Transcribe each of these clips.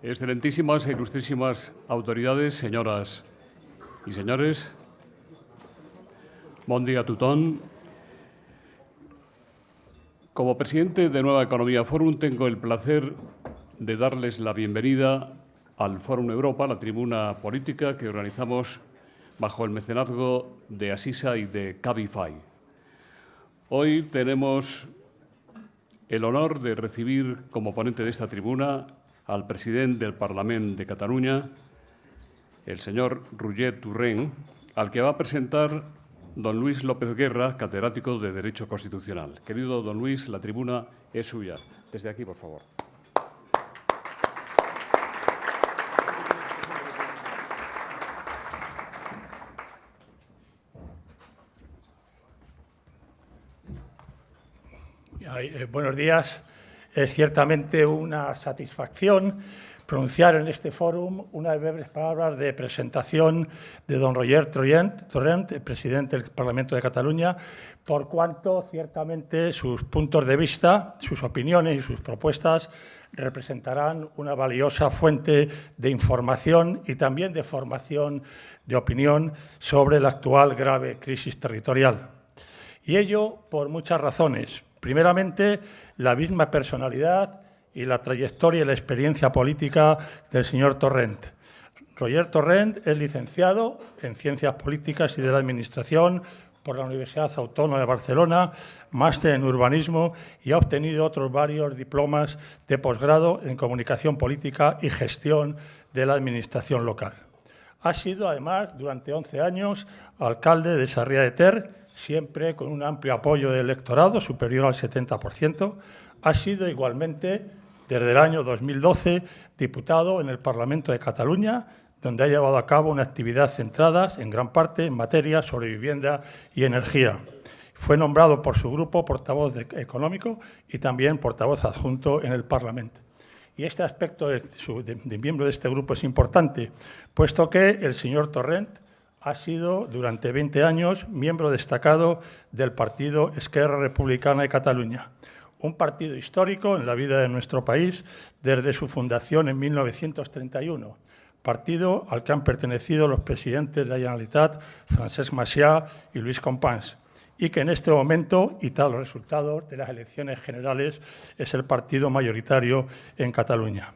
Excelentísimas e ilustrísimas autoridades, señoras y señores, bon día a tothom. Como presidente de Nueva Economía Forum, tengo el placer de darles la bienvenida al Fórum Europa, la tribuna política que organizamos bajo el mecenazgo de Asisa y de Cabify. Hoy tenemos el honor de recibir como ponente de esta tribuna al presidente del Parlament de Cataluña, el señor Roger Torrent, al que va a presentar don Luis López Guerra, catedrático de Derecho Constitucional. Querido don Luis, la tribuna es suya. Desde aquí, por favor. Buenos días. Es ciertamente una satisfacción pronunciar en este fórum unas breves palabras de presentación de don Roger Torrent, presidente del Parlamento de Cataluña, por cuanto ciertamente sus puntos de vista, sus opiniones y sus propuestas representarán una valiosa fuente de información y también de formación de opinión sobre la actual grave crisis territorial. Y ello por muchas razones. Primeramente, la misma personalidad y la trayectoria y la experiencia política del señor Torrent. Roger Torrent es licenciado en Ciencias Políticas y de la Administración por la Universidad Autónoma de Barcelona, máster en Urbanismo y ha obtenido otros varios diplomas de posgrado en Comunicación Política y Gestión de la Administración Local. Ha sido, además, durante 11 años, alcalde de Sarriá de Ter, siempre con un amplio apoyo del electorado, superior al 70%. Ha sido igualmente, desde el año 2012, diputado en el Parlamento de Cataluña, donde ha llevado a cabo una actividad centrada, en gran parte, en materia sobre vivienda y energía. Fue nombrado por su grupo portavoz económico y también portavoz adjunto en el Parlamento. Y este aspecto de miembro de este grupo es importante, puesto que el señor Torrent ha sido durante 20 años miembro destacado del partido Esquerra Republicana de Cataluña, un partido histórico en la vida de nuestro país desde su fundación en 1931, partido al que han pertenecido los presidentes de la Generalitat, Francesc Macià y Luis Companys, y que en este momento, y tras los resultados de las elecciones generales, es el partido mayoritario en Cataluña.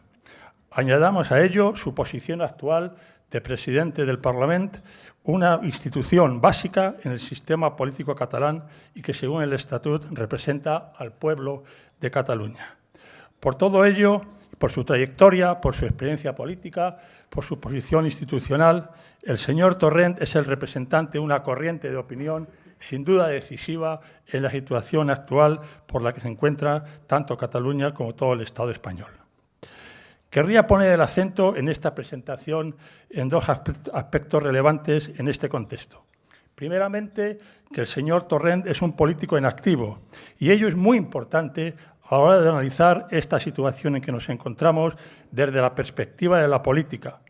Añadamos a ello su posición actual de presidente del Parlament, una institución básica en el sistema político catalán y que, según el Estatut, representa al pueblo de Cataluña. Por todo ello, por su trayectoria, por su experiencia política, por su posición institucional, el señor Torrent es el representante de una corriente de opinión sin duda decisiva en la situación actual por la que se encuentra tanto Cataluña como todo el Estado español. Querría poner el acento en esta presentación en dos aspectos relevantes en este contexto. Primeramente, que el señor Torrent es un político en activo y ello es muy importante a la hora de analizar esta situación en que nos encontramos desde la perspectiva de la política,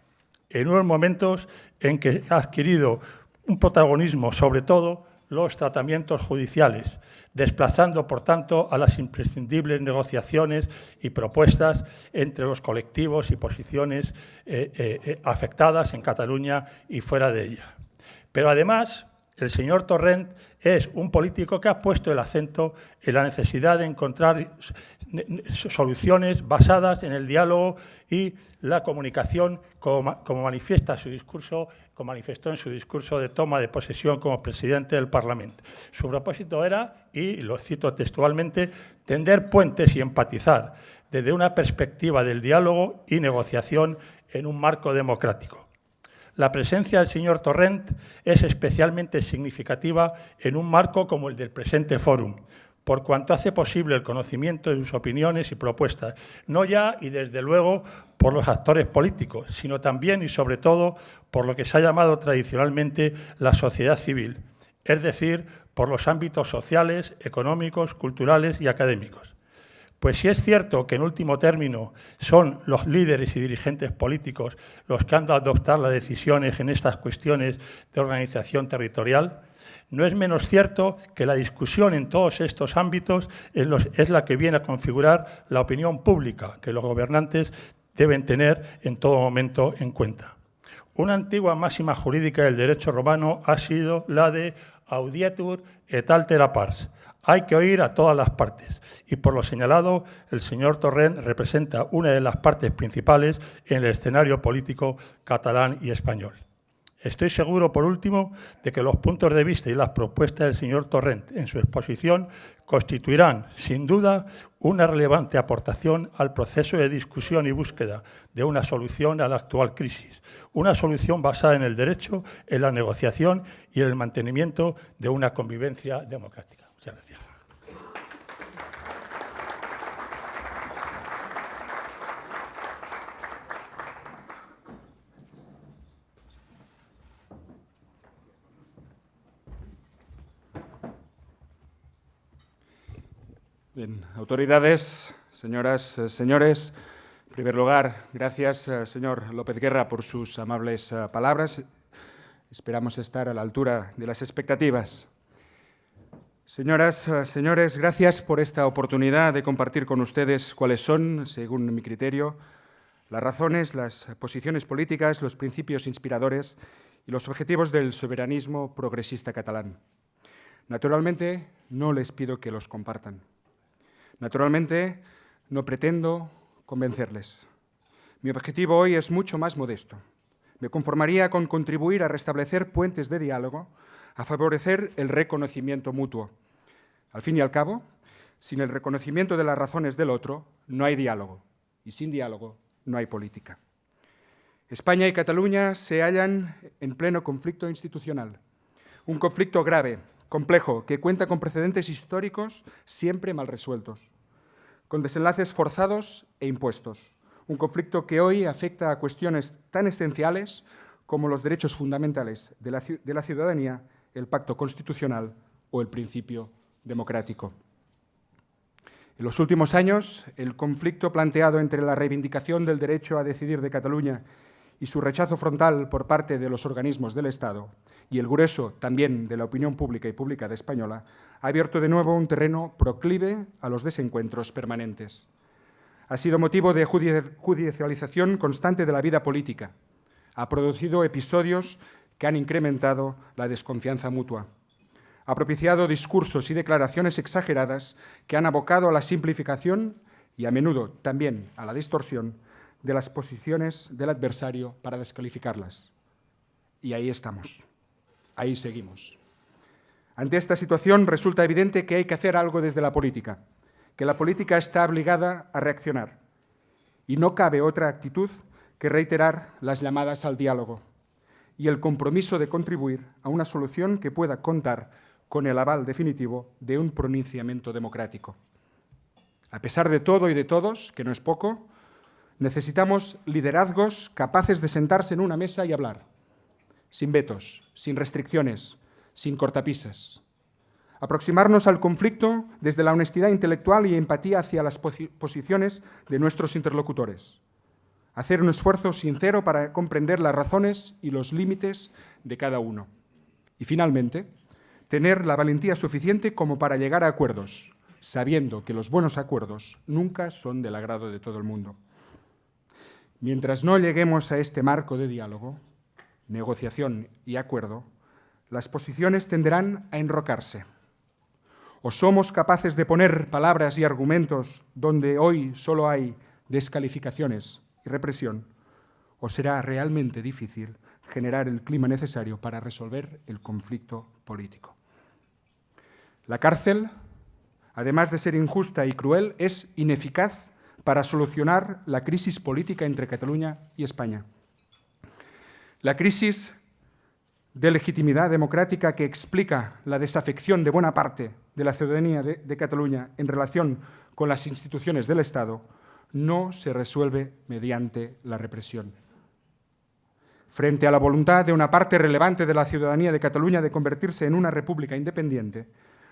en unos momentos en que ha adquirido un protagonismo, sobre todo, los tratamientos judiciales, desplazando, por tanto, a las imprescindibles negociaciones y propuestas entre los colectivos y posiciones afectadas en Cataluña y fuera de ella. Pero, además, el señor Torrent es un político que ha puesto el acento en la necesidad de encontrar soluciones basadas en el diálogo y la comunicación, como manifestó en su discurso de toma de posesión como presidente del Parlamento. Su propósito era, y lo cito textualmente, tender puentes y empatizar desde una perspectiva del diálogo y negociación en un marco democrático. La presencia del señor Torrent es especialmente significativa en un marco como el del presente fórum, por cuanto hace posible el conocimiento de sus opiniones y propuestas, no ya y desde luego por los actores políticos, sino también y sobre todo por lo que se ha llamado tradicionalmente la sociedad civil, es decir, por los ámbitos sociales, económicos, culturales y académicos. Pues sí es cierto que en último término son los líderes y dirigentes políticos los que han de adoptar las decisiones en estas cuestiones de organización territorial, no es menos cierto que la discusión en todos estos ámbitos es la que viene a configurar la opinión pública que los gobernantes deben tener en todo momento en cuenta. Una antigua máxima jurídica del derecho romano ha sido la de audietur et altera pars. Hay que oír a todas las partes. Y por lo señalado, el señor Torrent representa una de las partes principales en el escenario político catalán y español. Estoy seguro, por último, de que los puntos de vista y las propuestas del señor Torrent en su exposición constituirán, sin duda, una relevante aportación al proceso de discusión y búsqueda de una solución a la actual crisis, una solución basada en el derecho, en la negociación y en el mantenimiento de una convivencia democrática. Muchas gracias. Bien, autoridades, señoras, señores, en primer lugar, gracias, señor López Guerra, por sus amables palabras. Esperamos estar a la altura de las expectativas. Señoras, señores, gracias por esta oportunidad de compartir con ustedes cuáles son, según mi criterio, las razones, las posiciones políticas, los principios inspiradores y los objetivos del soberanismo progresista catalán. Naturalmente, no les pido que los compartan. Naturalmente, no pretendo convencerles. Mi objetivo hoy es mucho más modesto. Me conformaría con contribuir a restablecer puentes de diálogo, a favorecer el reconocimiento mutuo. Al fin y al cabo, sin el reconocimiento de las razones del otro, no hay diálogo, y sin diálogo no hay política. España y Cataluña se hallan en pleno conflicto institucional, un conflicto grave, complejo, que cuenta con precedentes históricos siempre mal resueltos, con desenlaces forzados e impuestos. Un conflicto que hoy afecta a cuestiones tan esenciales como los derechos fundamentales de la ciudadanía, el pacto constitucional o el principio democrático. En los últimos años, el conflicto planteado entre la reivindicación del derecho a decidir de Cataluña y su rechazo frontal por parte de los organismos del Estado y el grueso también de la opinión pública y pública española, ha abierto de nuevo un terreno proclive a los desencuentros permanentes. Ha sido motivo de judicialización constante de la vida política. Ha producido episodios que han incrementado la desconfianza mutua. Ha propiciado discursos y declaraciones exageradas que han abocado a la simplificación y a menudo también a la distorsión de las posiciones del adversario para descalificarlas. Y ahí estamos, ahí seguimos. Ante esta situación resulta evidente que hay que hacer algo desde la política, que la política está obligada a reaccionar. Y no cabe otra actitud que reiterar las llamadas al diálogo y el compromiso de contribuir a una solución que pueda contar con el aval definitivo de un pronunciamiento democrático. A pesar de todo y de todos, que no es poco, necesitamos liderazgos capaces de sentarse en una mesa y hablar, sin vetos, sin restricciones, sin cortapisas. Aproximarnos al conflicto desde la honestidad intelectual y empatía hacia las posiciones de nuestros interlocutores. Hacer un esfuerzo sincero para comprender las razones y los límites de cada uno. Y finalmente, tener la valentía suficiente como para llegar a acuerdos, sabiendo que los buenos acuerdos nunca son del agrado de todo el mundo. Mientras no lleguemos a este marco de diálogo, negociación y acuerdo, las posiciones tenderán a enrocarse. O somos capaces de poner palabras y argumentos donde hoy solo hay descalificaciones y represión, o será realmente difícil generar el clima necesario para resolver el conflicto político. La cárcel, además de ser injusta y cruel, es ineficaz para solucionar la crisis política entre Cataluña y España. La crisis de legitimidad democrática que explica la desafección de buena parte de la ciudadanía de Cataluña en relación con las instituciones del Estado no se resuelve mediante la represión. Frente a la voluntad de una parte relevante de la ciudadanía de Cataluña de convertirse en una república independiente,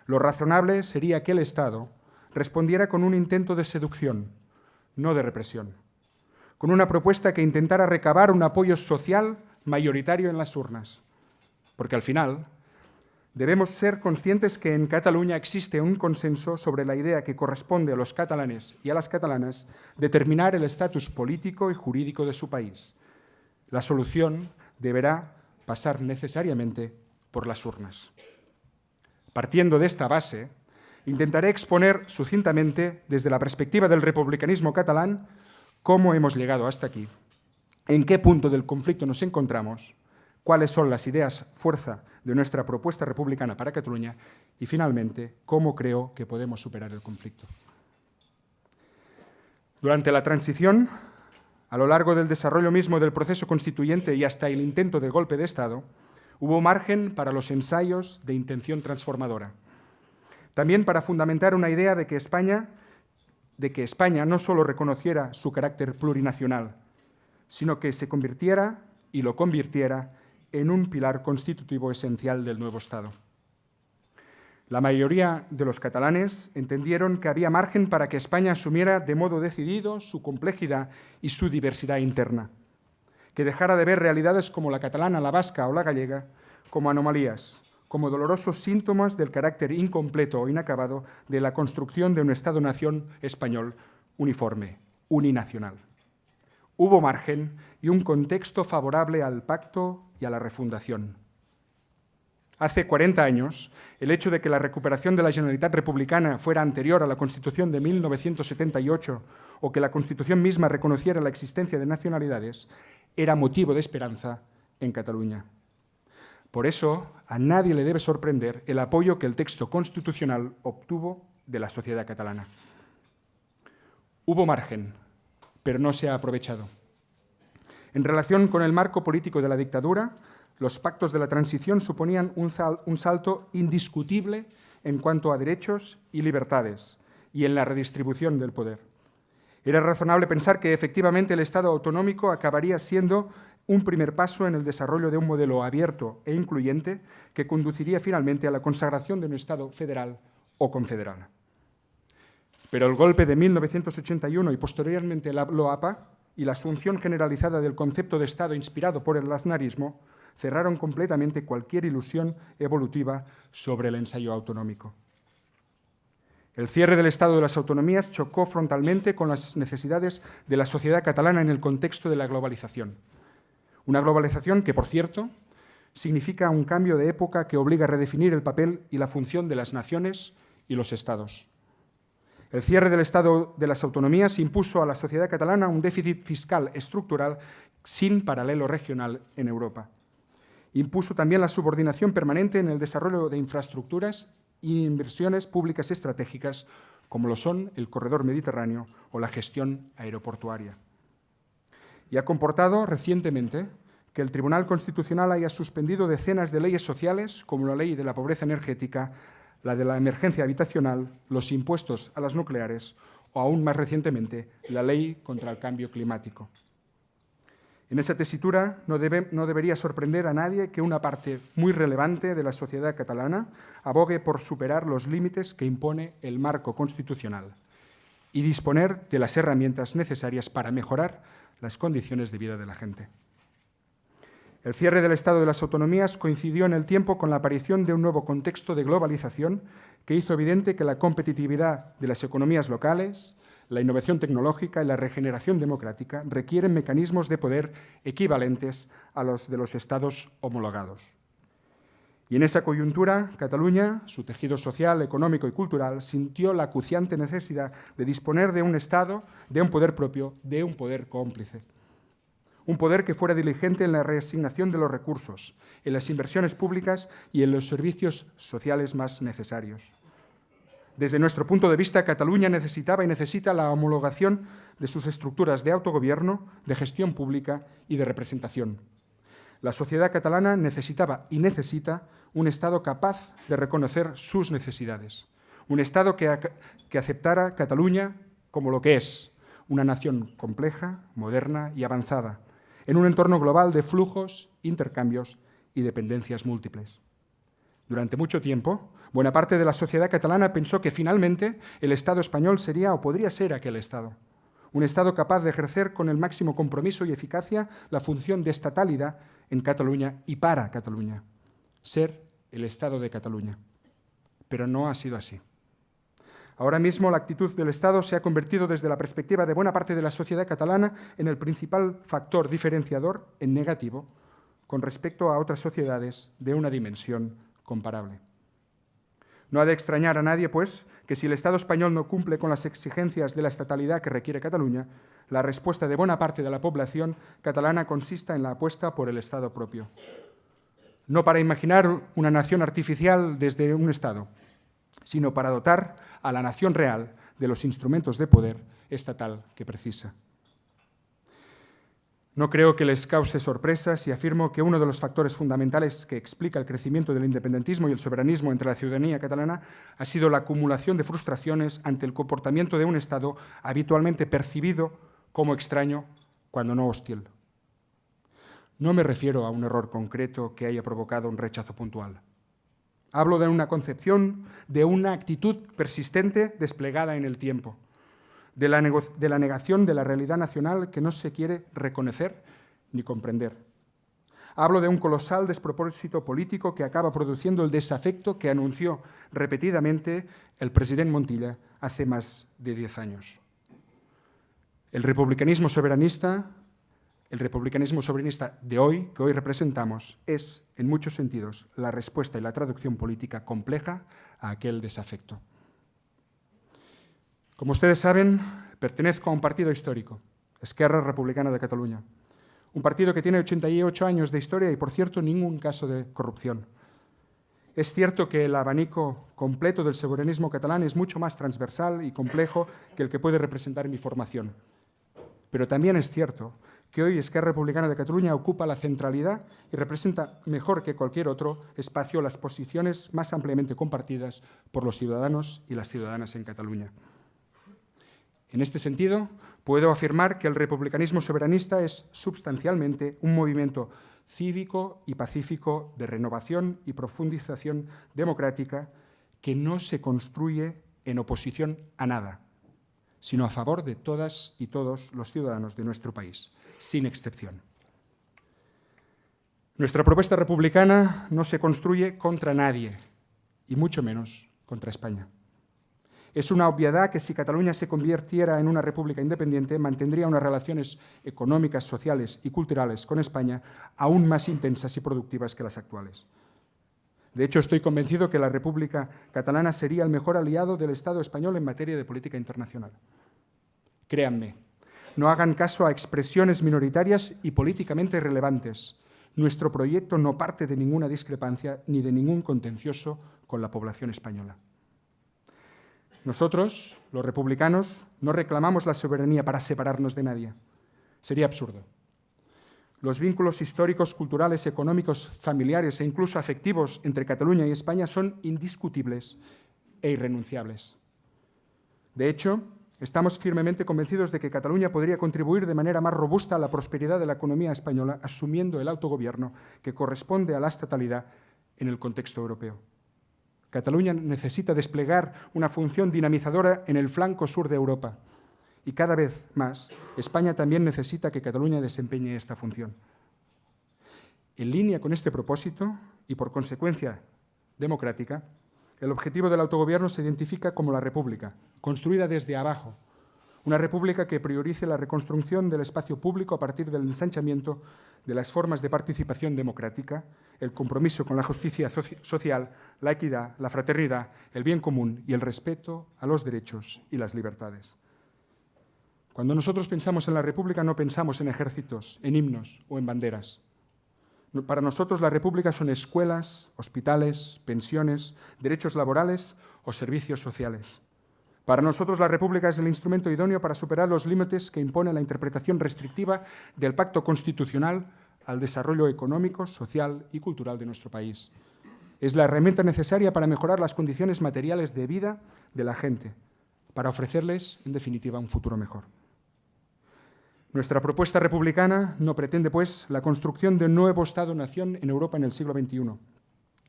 lo razonable sería que el Estado respondiera con un intento de seducción, no de represión, con una propuesta que intentara recabar un apoyo social mayoritario en las urnas, porque al final Debemos ser conscientes que en Cataluña existe un consenso sobre la idea que corresponde a los catalanes y a las catalanas determinar el estatus político y jurídico de su país. La solución deberá pasar necesariamente por las urnas. Partiendo de esta base, intentaré exponer sucintamente, desde la perspectiva del republicanismo catalán, cómo hemos llegado hasta aquí, en qué punto del conflicto nos encontramos, cuáles son las ideas fuerza de nuestra propuesta republicana para Cataluña y, finalmente, cómo creo que podemos superar el conflicto. Durante la transición, a lo largo del desarrollo mismo del proceso constituyente y hasta el intento de golpe de Estado, hubo margen para los ensayos de intención transformadora. También para fundamentar una idea de que España no solo reconociera su carácter plurinacional, sino que se convirtiera y lo convirtiera en un pilar constitutivo esencial del nuevo Estado. La mayoría de los catalanes entendieron que había margen para que España asumiera de modo decidido su complejidad y su diversidad interna, que dejara de ver realidades como la catalana, la vasca o la gallega como anomalías, como dolorosos síntomas del carácter incompleto o inacabado de la construcción de un Estado-nación español uniforme, uninacional. Hubo margen y un contexto favorable al pacto y a la refundación. Hace 40 años, el hecho de que la recuperación de la Generalitat republicana fuera anterior a la Constitución de 1978 o que la Constitución misma reconociera la existencia de nacionalidades era motivo de esperanza en Cataluña. Por eso, a nadie le debe sorprender el apoyo que el texto constitucional obtuvo de la sociedad catalana. Hubo margen, pero no se ha aprovechado. En relación con el marco político de la dictadura, los pactos de la transición suponían un salto indiscutible en cuanto a derechos y libertades y en la redistribución del poder. Era razonable pensar que efectivamente el Estado autonómico acabaría siendo un primer paso en el desarrollo de un modelo abierto e incluyente que conduciría finalmente a la consagración de un Estado federal o confederal. Pero el golpe de 1981 y posteriormente la LOAPA y la asunción generalizada del concepto de Estado inspirado por el aznarismo cerraron completamente cualquier ilusión evolutiva sobre el ensayo autonómico. El cierre del Estado de las autonomías chocó frontalmente con las necesidades de la sociedad catalana en el contexto de la globalización. Una globalización que, por cierto, significa un cambio de época que obliga a redefinir el papel y la función de las naciones y los Estados. El cierre del Estado de las autonomías impuso a la sociedad catalana un déficit fiscal estructural sin paralelo regional en Europa. Impuso también la subordinación permanente en el desarrollo de infraestructuras e inversiones públicas estratégicas, como lo son el corredor mediterráneo o la gestión aeroportuaria. Y ha comportado recientemente que el Tribunal Constitucional haya suspendido decenas de leyes sociales, como la ley de la pobreza energética, la de la emergencia habitacional, los impuestos a las nucleares o, aún más recientemente, la ley contra el cambio climático. En esa tesitura no debería sorprender a nadie que una parte muy relevante de la sociedad catalana abogue por superar los límites que impone el marco constitucional y disponer de las herramientas necesarias para mejorar las condiciones de vida de la gente. El cierre del Estado de las autonomías coincidió en el tiempo con la aparición de un nuevo contexto de globalización que hizo evidente que la competitividad de las economías locales, la innovación tecnológica y la regeneración democrática requieren mecanismos de poder equivalentes a los de los Estados homologados. Y en esa coyuntura, Cataluña, su tejido social, económico y cultural, sintió la acuciante necesidad de disponer de un Estado, de un poder propio, de un poder cómplice. Un poder que fuera diligente en la reasignación de los recursos, en las inversiones públicas y en los servicios sociales más necesarios. Desde nuestro punto de vista, Cataluña necesitaba y necesita la homologación de sus estructuras de autogobierno, de gestión pública y de representación. La sociedad catalana necesitaba y necesita un Estado capaz de reconocer sus necesidades. Un Estado que aceptara Cataluña como lo que es, una nación compleja, moderna y avanzada, en un entorno global de flujos, intercambios y dependencias múltiples. Durante mucho tiempo, buena parte de la sociedad catalana pensó que finalmente el Estado español sería o podría ser aquel Estado. Un Estado capaz de ejercer con el máximo compromiso y eficacia la función de estatalidad en Cataluña y para Cataluña. Ser el Estado de Cataluña. Pero no ha sido así. Ahora mismo la actitud del Estado se ha convertido desde la perspectiva de buena parte de la sociedad catalana en el principal factor diferenciador en negativo con respecto a otras sociedades de una dimensión comparable. No ha de extrañar a nadie, pues, que si el Estado español no cumple con las exigencias de la estatalidad que requiere Cataluña, la respuesta de buena parte de la población catalana consista en la apuesta por el Estado propio. No para imaginar una nación artificial desde un Estado, sino para dotar a la nación real de los instrumentos de poder estatal que precisa. No creo que les cause sorpresa si afirmo que uno de los factores fundamentales que explica el crecimiento del independentismo y el soberanismo entre la ciudadanía catalana ha sido la acumulación de frustraciones ante el comportamiento de un Estado habitualmente percibido como extraño, cuando no hostil. No me refiero a un error concreto que haya provocado un rechazo puntual. Hablo de una concepción, de una actitud persistente desplegada en el tiempo, de la negación de la realidad nacional que no se quiere reconocer ni comprender. Hablo de un colosal despropósito político que acaba produciendo el desafecto que anunció repetidamente el presidente Montilla hace más de 10 años. El republicanismo soberanista de hoy, que hoy representamos, es, en muchos sentidos, la respuesta y la traducción política compleja a aquel desafecto. Como ustedes saben, pertenezco a un partido histórico, Esquerra Republicana de Cataluña, un partido que tiene 88 años de historia y, por cierto, ningún caso de corrupción. Es cierto que el abanico completo del soberanismo catalán es mucho más transversal y complejo que el que puede representar mi formación. Pero también es cierto que hoy Esquerra Republicana de Cataluña ocupa la centralidad y representa mejor que cualquier otro espacio las posiciones más ampliamente compartidas por los ciudadanos y las ciudadanas en Cataluña. En este sentido, puedo afirmar que el republicanismo soberanista es sustancialmente un movimiento cívico y pacífico de renovación y profundización democrática que no se construye en oposición a nada, sino a favor de todas y todos los ciudadanos de nuestro país, sin excepción. Nuestra propuesta republicana no se construye contra nadie, y mucho menos contra España. Es una obviedad que si Cataluña se convirtiera en una república independiente, mantendría unas relaciones económicas, sociales y culturales con España aún más intensas y productivas que las actuales. De hecho, estoy convencido que la República Catalana sería el mejor aliado del Estado español en materia de política internacional. Créanme, no hagan caso a expresiones minoritarias y políticamente irrelevantes. Nuestro proyecto no parte de ninguna discrepancia ni de ningún contencioso con la población española. Nosotros, los republicanos, no reclamamos la soberanía para separarnos de nadie. Sería absurdo. Los vínculos históricos, culturales, económicos, familiares e incluso afectivos entre Cataluña y España son indiscutibles e irrenunciables. De hecho, estamos firmemente convencidos de que Cataluña podría contribuir de manera más robusta a la prosperidad de la economía española, asumiendo el autogobierno que corresponde a la estatalidad en el contexto europeo. Cataluña necesita desplegar una función dinamizadora en el flanco sur de Europa y cada vez más España también necesita que Cataluña desempeñe esta función. En línea con este propósito y por consecuencia democrática, el objetivo del autogobierno se identifica como la República, construida desde abajo, una república que priorice la reconstrucción del espacio público a partir del ensanchamiento de las formas de participación democrática, el compromiso con la justicia social, la equidad, la fraternidad, el bien común y el respeto a los derechos y las libertades. Cuando nosotros pensamos en la República no pensamos en ejércitos, en himnos o en banderas. Para nosotros la República son escuelas, hospitales, pensiones, derechos laborales o servicios sociales. Para nosotros la República es el instrumento idóneo para superar los límites que impone la interpretación restrictiva del Pacto Constitucional al desarrollo económico, social y cultural de nuestro país. Es la herramienta necesaria para mejorar las condiciones materiales de vida de la gente, para ofrecerles, en definitiva, un futuro mejor. Nuestra propuesta republicana no pretende, pues, la construcción de un nuevo Estado-nación en Europa en el siglo XXI.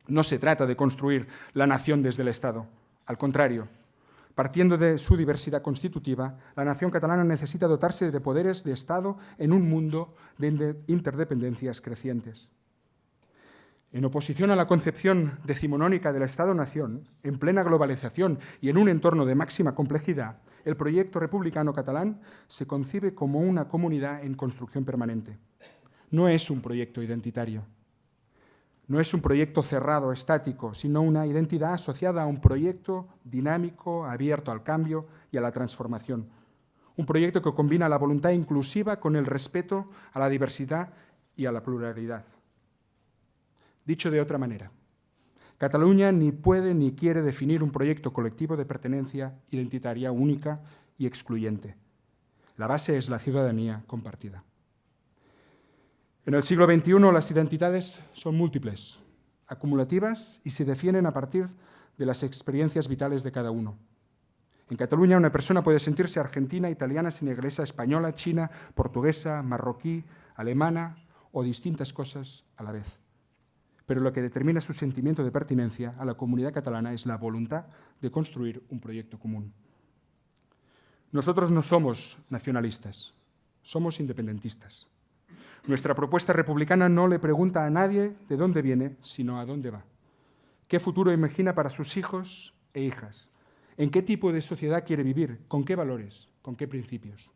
No se trata de construir la nación desde el Estado. Al contrario, partiendo de su diversidad constitutiva, la nación catalana necesita dotarse de poderes de Estado en un mundo de interdependencias crecientes. En oposición a la concepción decimonónica del Estado-nación, en plena globalización y en un entorno de máxima complejidad, el proyecto republicano catalán se concibe como una comunidad en construcción permanente. No es un proyecto identitario, no es un proyecto cerrado, estático, sino una identidad asociada a un proyecto dinámico, abierto al cambio y a la transformación. Un proyecto que combina la voluntad inclusiva con el respeto a la diversidad y a la pluralidad. Dicho de otra manera, Cataluña ni puede ni quiere definir un proyecto colectivo de pertenencia identitaria única y excluyente. La base es la ciudadanía compartida. En el siglo XXI las identidades son múltiples, acumulativas y se definen a partir de las experiencias vitales de cada uno. En Cataluña una persona puede sentirse argentina, italiana, senegalesa, española, china, portuguesa, marroquí, alemana o distintas cosas a la vez. Pero lo que determina su sentimiento de pertenencia a la comunidad catalana es la voluntad de construir un proyecto común. Nosotros no somos nacionalistas, somos independentistas. Nuestra propuesta republicana no le pregunta a nadie de dónde viene, sino a dónde va. ¿Qué futuro imagina para sus hijos e hijas? ¿En qué tipo de sociedad quiere vivir? ¿Con qué valores? ¿Con qué principios?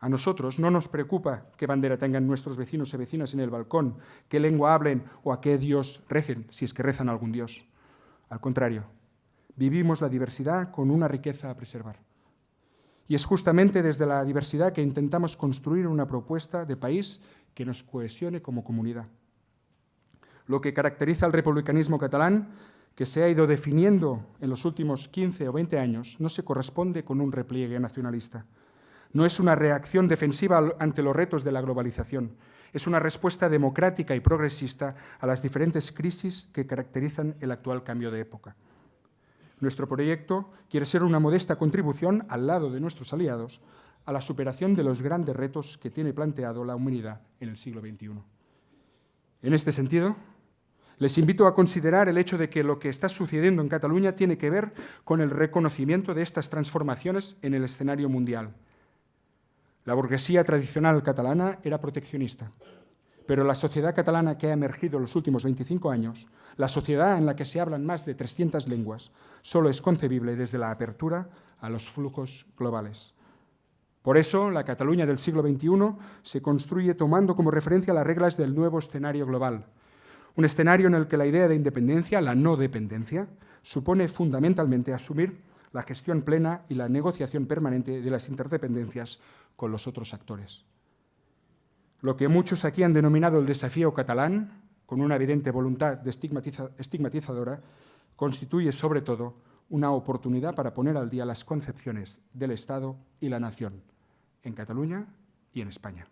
A nosotros no nos preocupa qué bandera tengan nuestros vecinos y vecinas en el balcón, qué lengua hablen o a qué Dios recen, si es que rezan a algún Dios. Al contrario, vivimos la diversidad con una riqueza a preservar. Y es justamente desde la diversidad que intentamos construir una propuesta de país que nos cohesione como comunidad. Lo que caracteriza al republicanismo catalán, que se ha ido definiendo en los últimos 15 o 20 años, no se corresponde con un repliegue nacionalista. No es una reacción defensiva ante los retos de la globalización. Es una respuesta democrática y progresista a las diferentes crisis que caracterizan el actual cambio de época. Nuestro proyecto quiere ser una modesta contribución, al lado de nuestros aliados, a la superación de los grandes retos que tiene planteado la humanidad en el siglo XXI. En este sentido, les invito a considerar el hecho de que lo que está sucediendo en Cataluña tiene que ver con el reconocimiento de estas transformaciones en el escenario mundial. La burguesía tradicional catalana era proteccionista, pero la sociedad catalana que ha emergido en los últimos 25 años, la sociedad en la que se hablan más de 300 lenguas, solo es concebible desde la apertura a los flujos globales. Por eso, la Cataluña del siglo XXI se construye tomando como referencia las reglas del nuevo escenario global, un escenario en el que la idea de independencia, la no dependencia, supone fundamentalmente asumir la gestión plena y la negociación permanente de las interdependencias con los otros actores. Lo que muchos aquí han denominado el desafío catalán, con una evidente voluntad estigmatizadora, constituye sobre todo una oportunidad para poner al día las concepciones del Estado y la nación, en Cataluña y en España.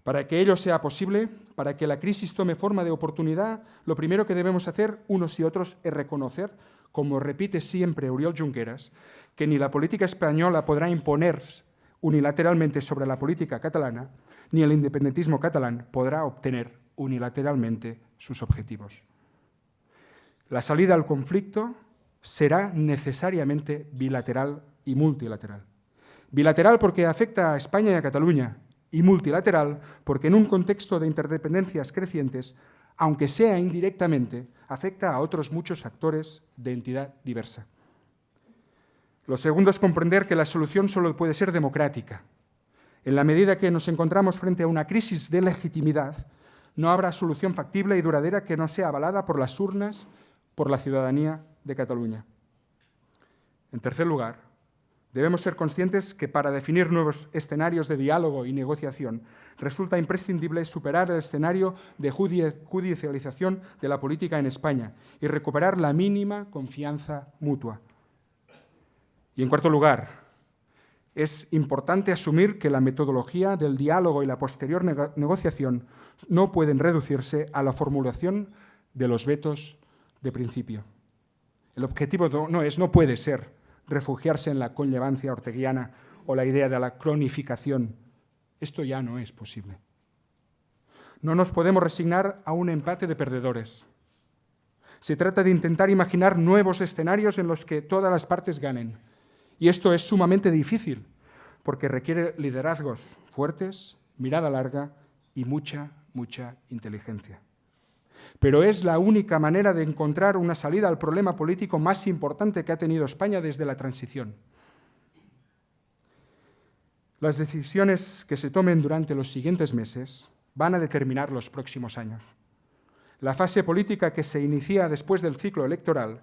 Para que ello sea posible, para que la crisis tome forma de oportunidad, lo primero que debemos hacer unos y otros es reconocer, como repite siempre Oriol Junqueras, que ni la política española podrá imponer unilateralmente sobre la política catalana, ni el independentismo catalán podrá obtener unilateralmente sus objetivos. La salida al conflicto será necesariamente bilateral y multilateral. Bilateral porque afecta a España y a Cataluña, y multilateral porque en un contexto de interdependencias crecientes, aunque sea indirectamente, afecta a otros muchos actores de entidad diversa. Lo segundo es comprender que la solución solo puede ser democrática. En la medida que nos encontramos frente a una crisis de legitimidad, no habrá solución factible y duradera que no sea avalada por las urnas, por la ciudadanía de Cataluña. En tercer lugar, debemos ser conscientes que para definir nuevos escenarios de diálogo y negociación resulta imprescindible superar el escenario de judicialización de la política en España y recuperar la mínima confianza mutua. Y en cuarto lugar, es importante asumir que la metodología del diálogo y la posterior negociación no pueden reducirse a la formulación de los vetos de principio. El objetivo no puede ser refugiarse en la conllevancia orteguiana o la idea de la cronificación. Esto ya no es posible. No nos podemos resignar a un empate de perdedores. Se trata de intentar imaginar nuevos escenarios en los que todas las partes ganen. Y esto es sumamente difícil, porque requiere liderazgos fuertes, mirada larga y mucha inteligencia. pero es la única manera de encontrar una salida al problema político más importante que ha tenido España desde la transición. Las decisiones que se tomen durante los siguientes meses van a determinar los próximos años. La fase política que se inicia después del ciclo electoral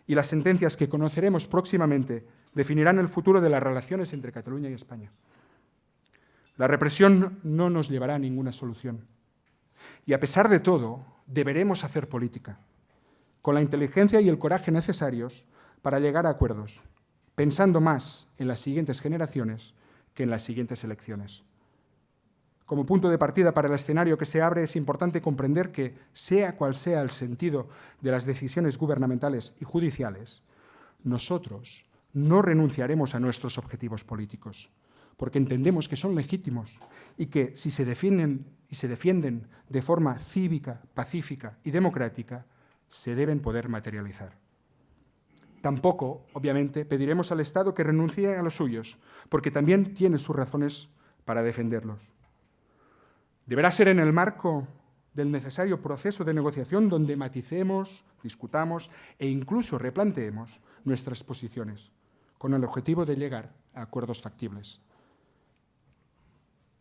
y las sentencias que conoceremos próximamente definirán el futuro de las relaciones entre Cataluña y España. La represión no nos llevará a ninguna solución. Y a pesar de todo, deberemos hacer política, con la inteligencia y el coraje necesarios para llegar a acuerdos, pensando más en las siguientes generaciones que en las siguientes elecciones. Como punto de partida para el escenario que se abre, es importante comprender que, sea cual sea el sentido de las decisiones gubernamentales y judiciales, nosotros no renunciaremos a nuestros objetivos políticos, porque entendemos que son legítimos y que, si se defienden de forma cívica, pacífica y democrática, se deben poder materializar. Tampoco, obviamente, pediremos al Estado que renuncie a los suyos, porque también tiene sus razones para defenderlos. Deberá ser en el marco del necesario proceso de negociación donde maticemos, discutamos e incluso replanteemos nuestras posiciones, con el objetivo de llegar a acuerdos factibles.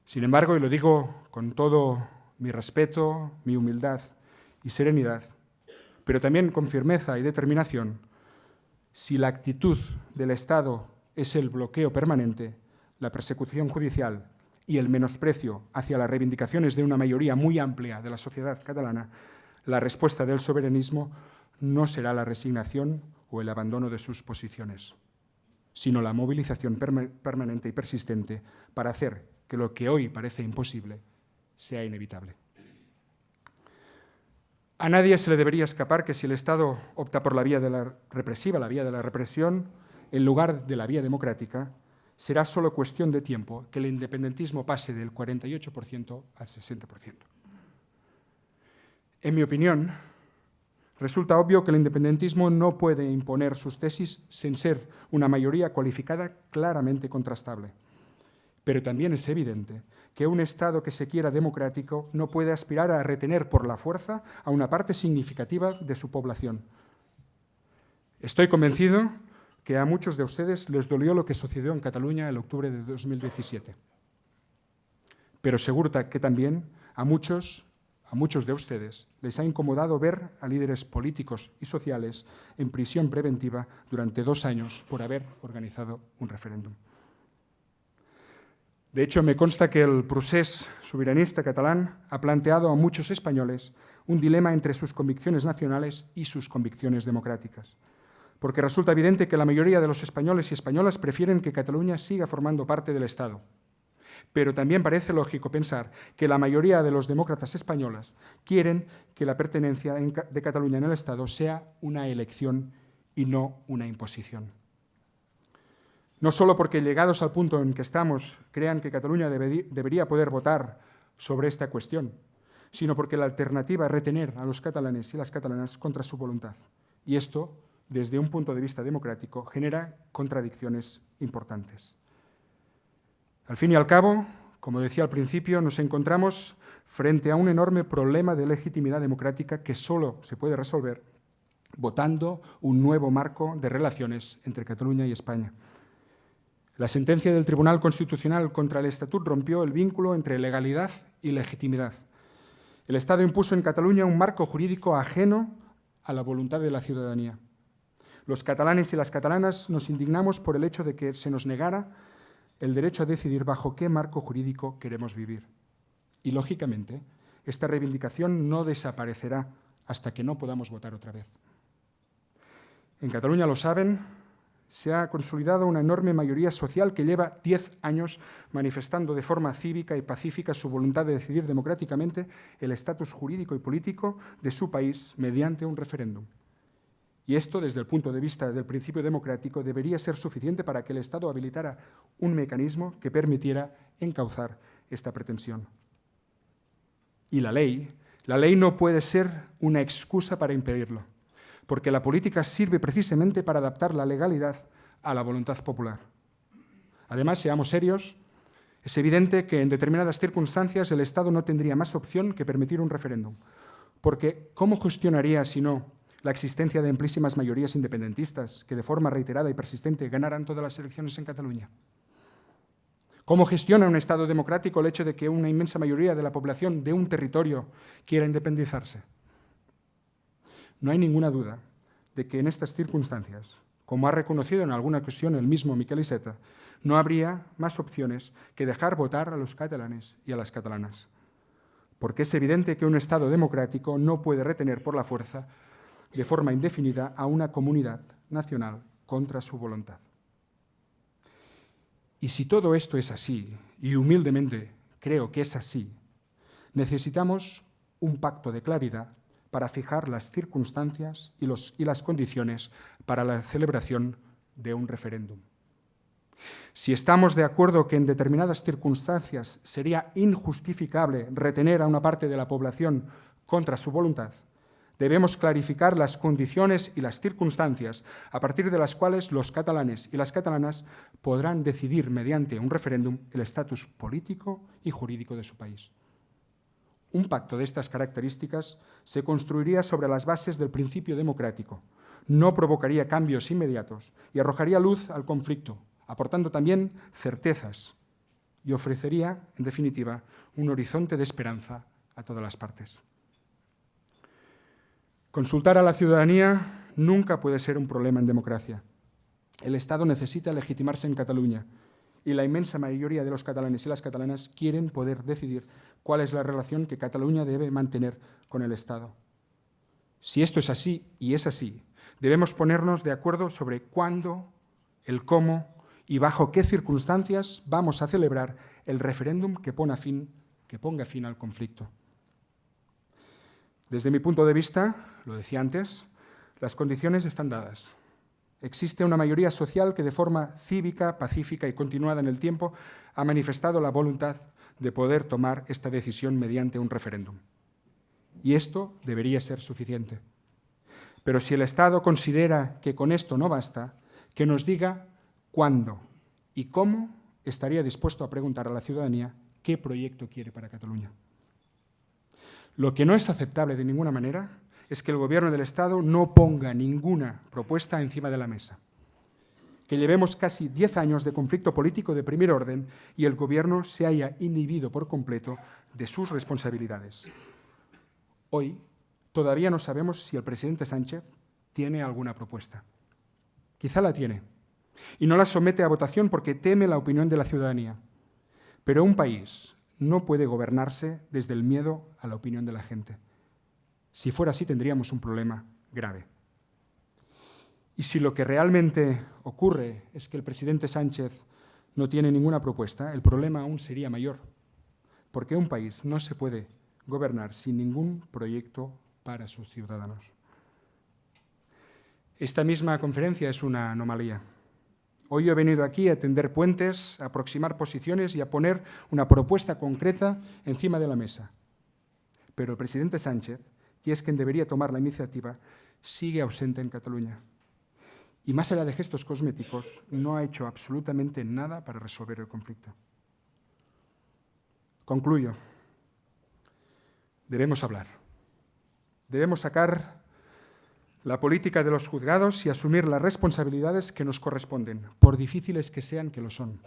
Sin embargo, y lo digo con todo mi respeto, mi humildad y serenidad, pero también con firmeza y determinación, si la actitud del Estado es el bloqueo permanente, la persecución judicial y el menosprecio hacia las reivindicaciones de una mayoría muy amplia de la sociedad catalana, la respuesta del soberanismo no será la resignación o el abandono de sus posiciones, sino la movilización permanente y persistente para hacer que lo que hoy parece imposible sea inevitable. A nadie se le debería escapar que si el Estado opta por la vía de la represiva, la vía de la represión, en lugar de la vía democrática, será solo cuestión de tiempo que el independentismo pase del 48% al 60%. En mi opinión, resulta obvio que el independentismo no puede imponer sus tesis sin ser una mayoría cualificada claramente contrastable. Pero también es evidente que un Estado que se quiera democrático no puede aspirar a retener por la fuerza a una parte significativa de su población. Estoy convencido que a muchos de ustedes les dolió lo que sucedió en Cataluña en octubre de 2017. Pero seguro que también a muchos de ustedes les ha incomodado ver a líderes políticos y sociales en prisión preventiva durante 2 años por haber organizado un referéndum. De hecho, me consta que el procés soberanista catalán ha planteado a muchos españoles un dilema entre sus convicciones nacionales y sus convicciones democráticas, porque resulta evidente que la mayoría de los españoles y españolas prefieren que Cataluña siga formando parte del Estado. Pero también parece lógico pensar que la mayoría de los demócratas españoles quieren que la pertenencia de Cataluña en el Estado sea una elección y no una imposición. No solo porque, llegados al punto en que estamos, crean que Cataluña debería poder votar sobre esta cuestión, sino porque la alternativa es retener a los catalanes y las catalanas contra su voluntad. Y esto, desde un punto de vista democrático, genera contradicciones importantes. Al fin y al cabo, como decía al principio, nos encontramos frente a un enorme problema de legitimidad democrática que solo se puede resolver votando un nuevo marco de relaciones entre Cataluña y España. La sentencia del Tribunal Constitucional contra el Estatut rompió el vínculo entre legalidad y legitimidad. El Estado impuso en Cataluña un marco jurídico ajeno a la voluntad de la ciudadanía. Los catalanes y las catalanas nos indignamos por el hecho de que se nos negara el derecho a decidir bajo qué marco jurídico queremos vivir. Y, lógicamente, esta reivindicación no desaparecerá hasta que no podamos votar otra vez. En Cataluña, lo saben, se ha consolidado una enorme mayoría social que lleva 10 años manifestando de forma cívica y pacífica su voluntad de decidir democráticamente el estatus jurídico y político de su país mediante un referéndum. Y esto, desde el punto de vista del principio democrático, debería ser suficiente para que el Estado habilitara un mecanismo que permitiera encauzar esta pretensión. Y la ley no puede ser una excusa para impedirlo, porque la política sirve precisamente para adaptar la legalidad a la voluntad popular. Además, seamos serios, es evidente que en determinadas circunstancias el Estado no tendría más opción que permitir un referéndum, Porque ¿cómo gestionaría, si no, la existencia de amplísimas mayorías independentistas que de forma reiterada y persistente ganaran todas las elecciones en Cataluña? ¿Cómo gestiona un Estado democrático el hecho de que una inmensa mayoría de la población de un territorio quiera independizarse? No hay ninguna duda de que en estas circunstancias, como ha reconocido en alguna ocasión el mismo Miquel Iceta, no habría más opciones que dejar votar a los catalanes y a las catalanas. Porque es evidente que un Estado democrático no puede retener por la fuerza, de forma indefinida, a una comunidad nacional contra su voluntad. Y si todo esto es así, y humildemente creo que es así, necesitamos un pacto de claridad para fijar las circunstancias y las condiciones para la celebración de un referéndum. Si estamos de acuerdo que en determinadas circunstancias sería injustificable retener a una parte de la población contra su voluntad, debemos clarificar las condiciones y las circunstancias a partir de las cuales los catalanes y las catalanas podrán decidir mediante un referéndum el estatus político y jurídico de su país. Un pacto de estas características se construiría sobre las bases del principio democrático, no provocaría cambios inmediatos y arrojaría luz al conflicto, aportando también certezas y ofrecería, en definitiva, un horizonte de esperanza a todas las partes. Consultar a la ciudadanía nunca puede ser un problema en democracia. El Estado necesita legitimarse en Cataluña y la inmensa mayoría de los catalanes y las catalanas quieren poder decidir cuál es la relación que Cataluña debe mantener con el Estado. Si esto es así, y es así, debemos ponernos de acuerdo sobre cuándo, el cómo y bajo qué circunstancias vamos a celebrar el referéndum que ponga fin al conflicto. Desde mi punto de vista, lo decía antes, las condiciones están dadas. Existe una mayoría social que de forma cívica, pacífica y continuada en el tiempo ha manifestado la voluntad de poder tomar esta decisión mediante un referéndum. Y esto debería ser suficiente. Pero si el Estado considera que con esto no basta, que nos diga cuándo y cómo estaría dispuesto a preguntar a la ciudadanía qué proyecto quiere para Cataluña. Lo que no es aceptable de ninguna manera es que el Gobierno del Estado no ponga ninguna propuesta encima de la mesa. Que llevemos casi 10 años de conflicto político de primer orden y el Gobierno se haya inhibido por completo de sus responsabilidades. Hoy todavía no sabemos si el presidente Sánchez tiene alguna propuesta. Quizá la tiene y no la somete a votación porque teme la opinión de la ciudadanía. Pero un país no puede gobernarse desde el miedo a la opinión de la gente. Si fuera así, tendríamos un problema grave. Y si lo que realmente ocurre es que el presidente Sánchez no tiene ninguna propuesta, el problema aún sería mayor, porque un país no se puede gobernar sin ningún proyecto para sus ciudadanos. Esta misma conferencia es una anomalía. Hoy he venido aquí a tender puentes, a aproximar posiciones y a poner una propuesta concreta encima de la mesa. Pero el presidente Sánchez, que es quien debería tomar la iniciativa, sigue ausente en Cataluña. Y más allá de gestos cosméticos, no ha hecho absolutamente nada para resolver el conflicto. Concluyo. Debemos hablar. Debemos sacar la política de los juzgados y asumir las responsabilidades que nos corresponden, por difíciles que sean, que lo son.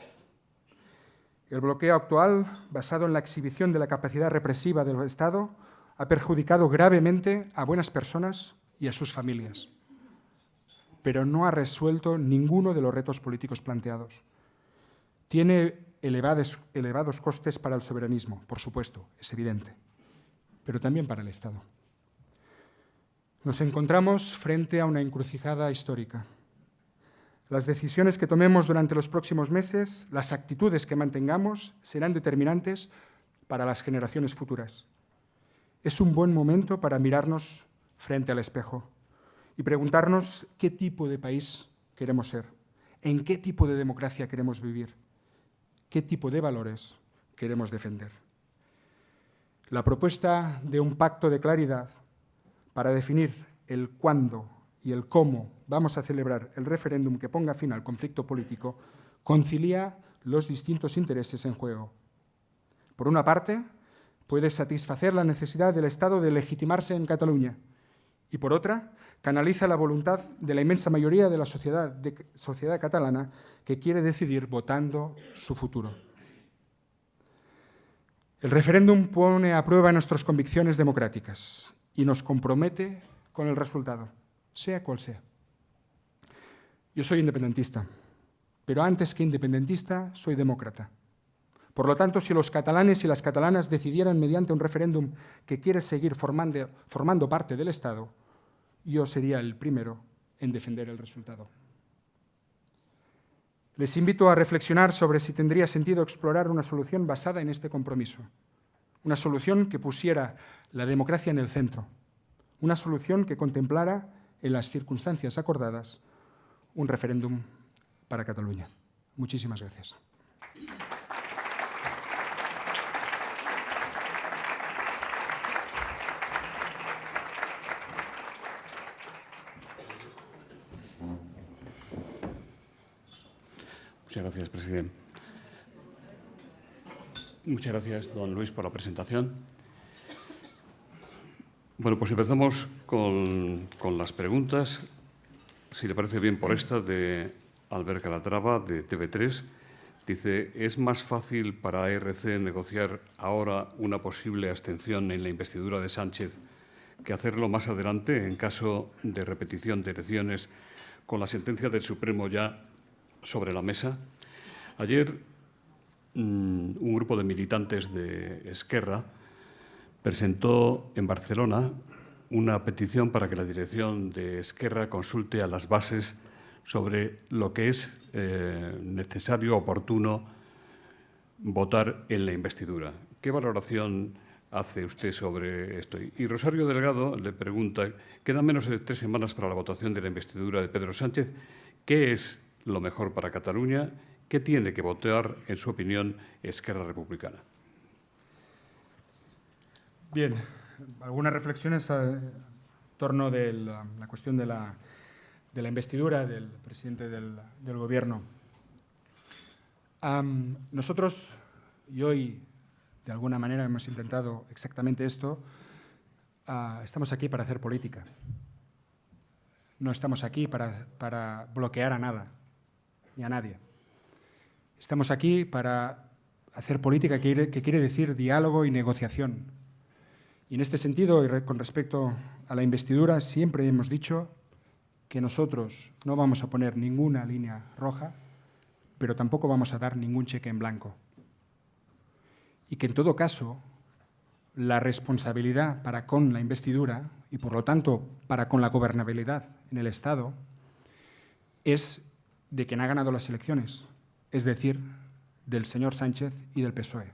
El bloqueo actual, basado en la exhibición de la capacidad represiva del Estado, ha perjudicado gravemente a buenas personas y a sus familias, pero no ha resuelto ninguno de los retos políticos planteados. Tiene elevados costes para el soberanismo, por supuesto, es evidente, pero también para el Estado. Nos encontramos frente a una encrucijada histórica. Las decisiones que tomemos durante los próximos meses, las actitudes que mantengamos, serán determinantes para las generaciones futuras. Es un buen momento para mirarnos frente al espejo y preguntarnos qué tipo de país queremos ser, en qué tipo de democracia queremos vivir, qué tipo de valores queremos defender. La propuesta de un pacto de claridad para definir el cuándo y el cómo vamos a celebrar el referéndum que ponga fin al conflicto político concilia los distintos intereses en juego. Por una parte, puede satisfacer la necesidad del Estado de legitimarse en Cataluña y, por otra, canaliza la voluntad de la inmensa mayoría de la sociedad catalana que quiere decidir votando su futuro. El referéndum pone a prueba nuestras convicciones democráticas y nos compromete con el resultado, sea cual sea. Yo soy independentista, pero antes que independentista soy demócrata. Por lo tanto, si los catalanes y las catalanas decidieran mediante un referéndum que quiere seguir formando parte del Estado, yo sería el primero en defender el resultado. Les invito a reflexionar sobre si tendría sentido explorar una solución basada en este compromiso, una solución que pusiera la democracia en el centro, una solución que contemplara, en las circunstancias acordadas, un referéndum para Cataluña. Muchísimas gracias. Muchas gracias, presidente. Muchas gracias, don Luis, por la presentación. Bueno, pues empezamos con las preguntas. Si le parece bien, por esta de Albert Calatrava, de TV3. Dice, ¿es más fácil para ARC negociar ahora una posible abstención en la investidura de Sánchez que hacerlo más adelante en caso de repetición de elecciones con la sentencia del Supremo ya sobre la mesa? Ayer un grupo de militantes de Esquerra presentó en Barcelona una petición para que la dirección de Esquerra consulte a las bases sobre lo que es necesario, oportuno, votar en la investidura. ¿Qué valoración hace usted sobre esto? Y Rosario Delgado le pregunta, quedan menos de 3 semanas para la votación de la investidura de Pedro Sánchez. ¿Qué es lo mejor para Cataluña? ¿Qué tiene que votar, en su opinión, Esquerra Republicana? Bien, algunas reflexiones en torno de la cuestión de la investidura del presidente del Gobierno. Nosotros, y hoy de alguna manera hemos intentado exactamente esto, estamos aquí para hacer política. No estamos aquí para bloquear a nada, ni a nadie. Estamos aquí para hacer política que quiere decir diálogo y negociación. Y en este sentido, y con respecto a la investidura, siempre hemos dicho que nosotros no vamos a poner ninguna línea roja, pero tampoco vamos a dar ningún cheque en blanco. Y que en todo caso, la responsabilidad para con la investidura y por lo tanto para con la gobernabilidad en el Estado es de quien ha ganado las elecciones, es decir, del señor Sánchez y del PSOE.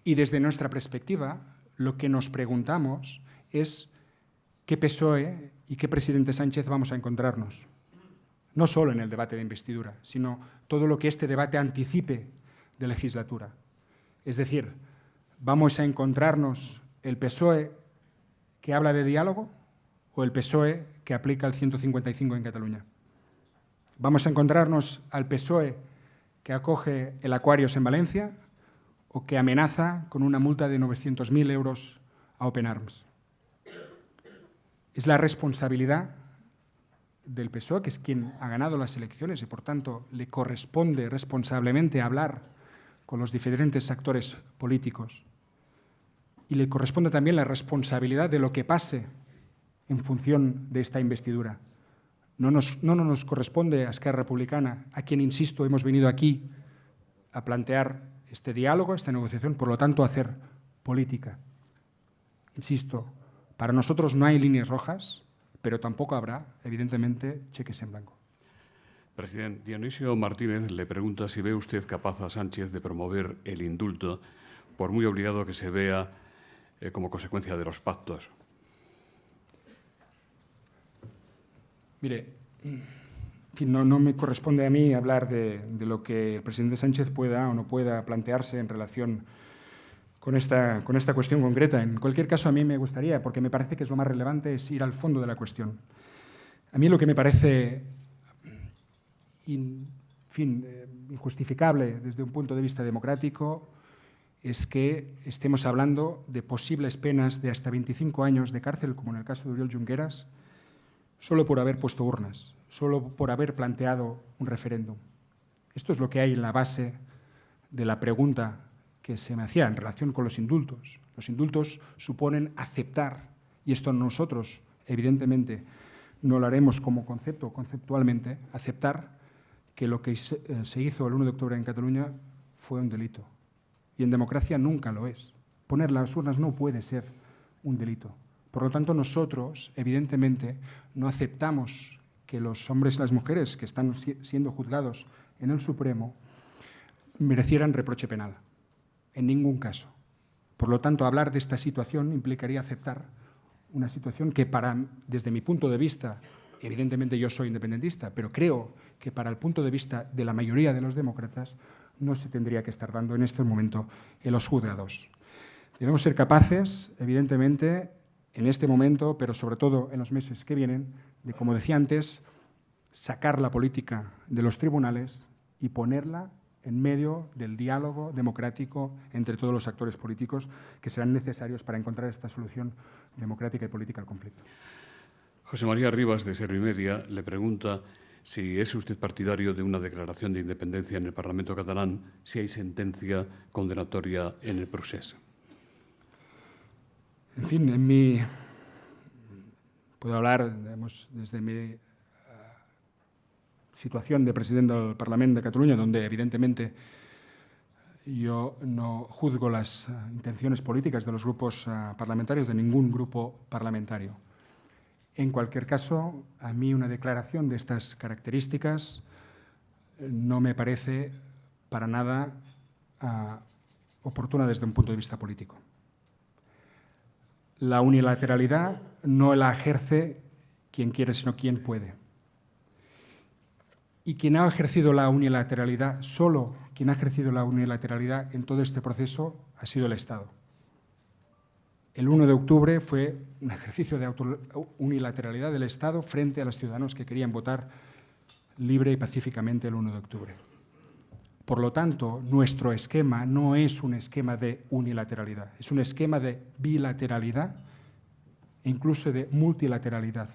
Y desde nuestra perspectiva, lo que nos preguntamos es qué PSOE y qué presidente Sánchez vamos a encontrarnos. No solo en el debate de investidura, sino todo lo que este debate anticipe de legislatura. Es decir, ¿vamos a encontrarnos el PSOE que habla de diálogo o el PSOE que aplica el 155 en Cataluña? ¿Vamos a encontrarnos al PSOE que acoge el Aquarius en Valencia o que amenaza con una multa de 900.000 euros a Open Arms? Es la responsabilidad del PSOE, que es quien ha ganado las elecciones y, por tanto, le corresponde responsablemente hablar con los diferentes actores políticos. Y le corresponde también la responsabilidad de lo que pase en función de esta investidura. No nos corresponde a Esquerra Republicana, a quien, insisto, hemos venido aquí a plantear este diálogo, esta negociación, por lo tanto, a hacer política. Insisto, para nosotros no hay líneas rojas, pero tampoco habrá, evidentemente, cheques en blanco. Presidente, Dionisio Martínez le pregunta si ve usted capaz a Sánchez de promover el indulto, por muy obligado que se vea como consecuencia de los pactos. Mire, en fin, no me corresponde a mí hablar de lo que el presidente Sánchez pueda o no pueda plantearse en relación con esta cuestión concreta. En cualquier caso, a mí me gustaría, porque me parece que es lo más relevante, es ir al fondo de la cuestión. A mí lo que me parece injustificable desde un punto de vista democrático es que estemos hablando de posibles penas de hasta 25 años de cárcel, como en el caso de Oriol Junqueras, solo por haber puesto urnas, solo por haber planteado un referéndum. Esto es lo que hay en la base de la pregunta que se me hacía en relación con los indultos. Los indultos suponen aceptar, y esto nosotros, evidentemente, no lo haremos como concepto, conceptualmente, aceptar que lo que se hizo el 1 de octubre en Cataluña fue un delito. Y en democracia nunca lo es. Poner las urnas no puede ser un delito. Por lo tanto, nosotros, evidentemente, no aceptamos que los hombres y las mujeres que están siendo juzgados en el Supremo merecieran reproche penal. En ningún caso. Por lo tanto, hablar de esta situación implicaría aceptar una situación que desde mi punto de vista, evidentemente yo soy independentista, pero creo que para el punto de vista de la mayoría de los demócratas no se tendría que estar dando en este momento en los juzgados. Debemos ser capaces, evidentemente, en este momento, pero sobre todo en los meses que vienen, de, como decía antes, sacar la política de los tribunales y ponerla en medio del diálogo democrático entre todos los actores políticos que serán necesarios para encontrar esta solución democrática y política al conflicto. José María Rivas, de Servimedia, le pregunta si es usted partidario de una declaración de independencia en el Parlamento catalán si hay sentencia condenatoria en el procés. En fin, puedo hablar, digamos, desde mi situación de presidente del Parlamento de Cataluña, donde evidentemente yo no juzgo las intenciones políticas de los grupos parlamentarios, de ningún grupo parlamentario. En cualquier caso, a mí una declaración de estas características no me parece para nada oportuna desde un punto de vista político. La unilateralidad no la ejerce quien quiere, sino quien puede. Y quien ha ejercido la unilateralidad, solo quien ha ejercido la unilateralidad en todo este proceso ha sido el Estado. El 1 de octubre fue un ejercicio de unilateralidad del Estado frente a los ciudadanos que querían votar libre y pacíficamente el 1 de octubre. Por lo tanto, nuestro esquema no es un esquema de unilateralidad, es un esquema de bilateralidad e incluso de multilateralidad.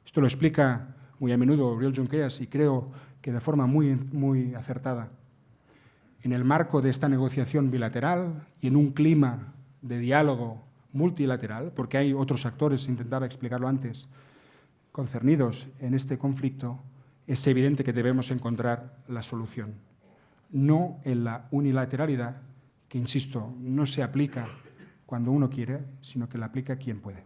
Esto lo explica muy a menudo Oriol Junqueras y creo que de forma muy acertada. En el marco de esta negociación bilateral y en un clima de diálogo multilateral, porque hay otros actores, intentaba explicarlo antes, concernidos en este conflicto, es evidente que debemos encontrar la solución. No en la unilateralidad, que, insisto, no se aplica cuando uno quiere, sino que la aplica quien puede.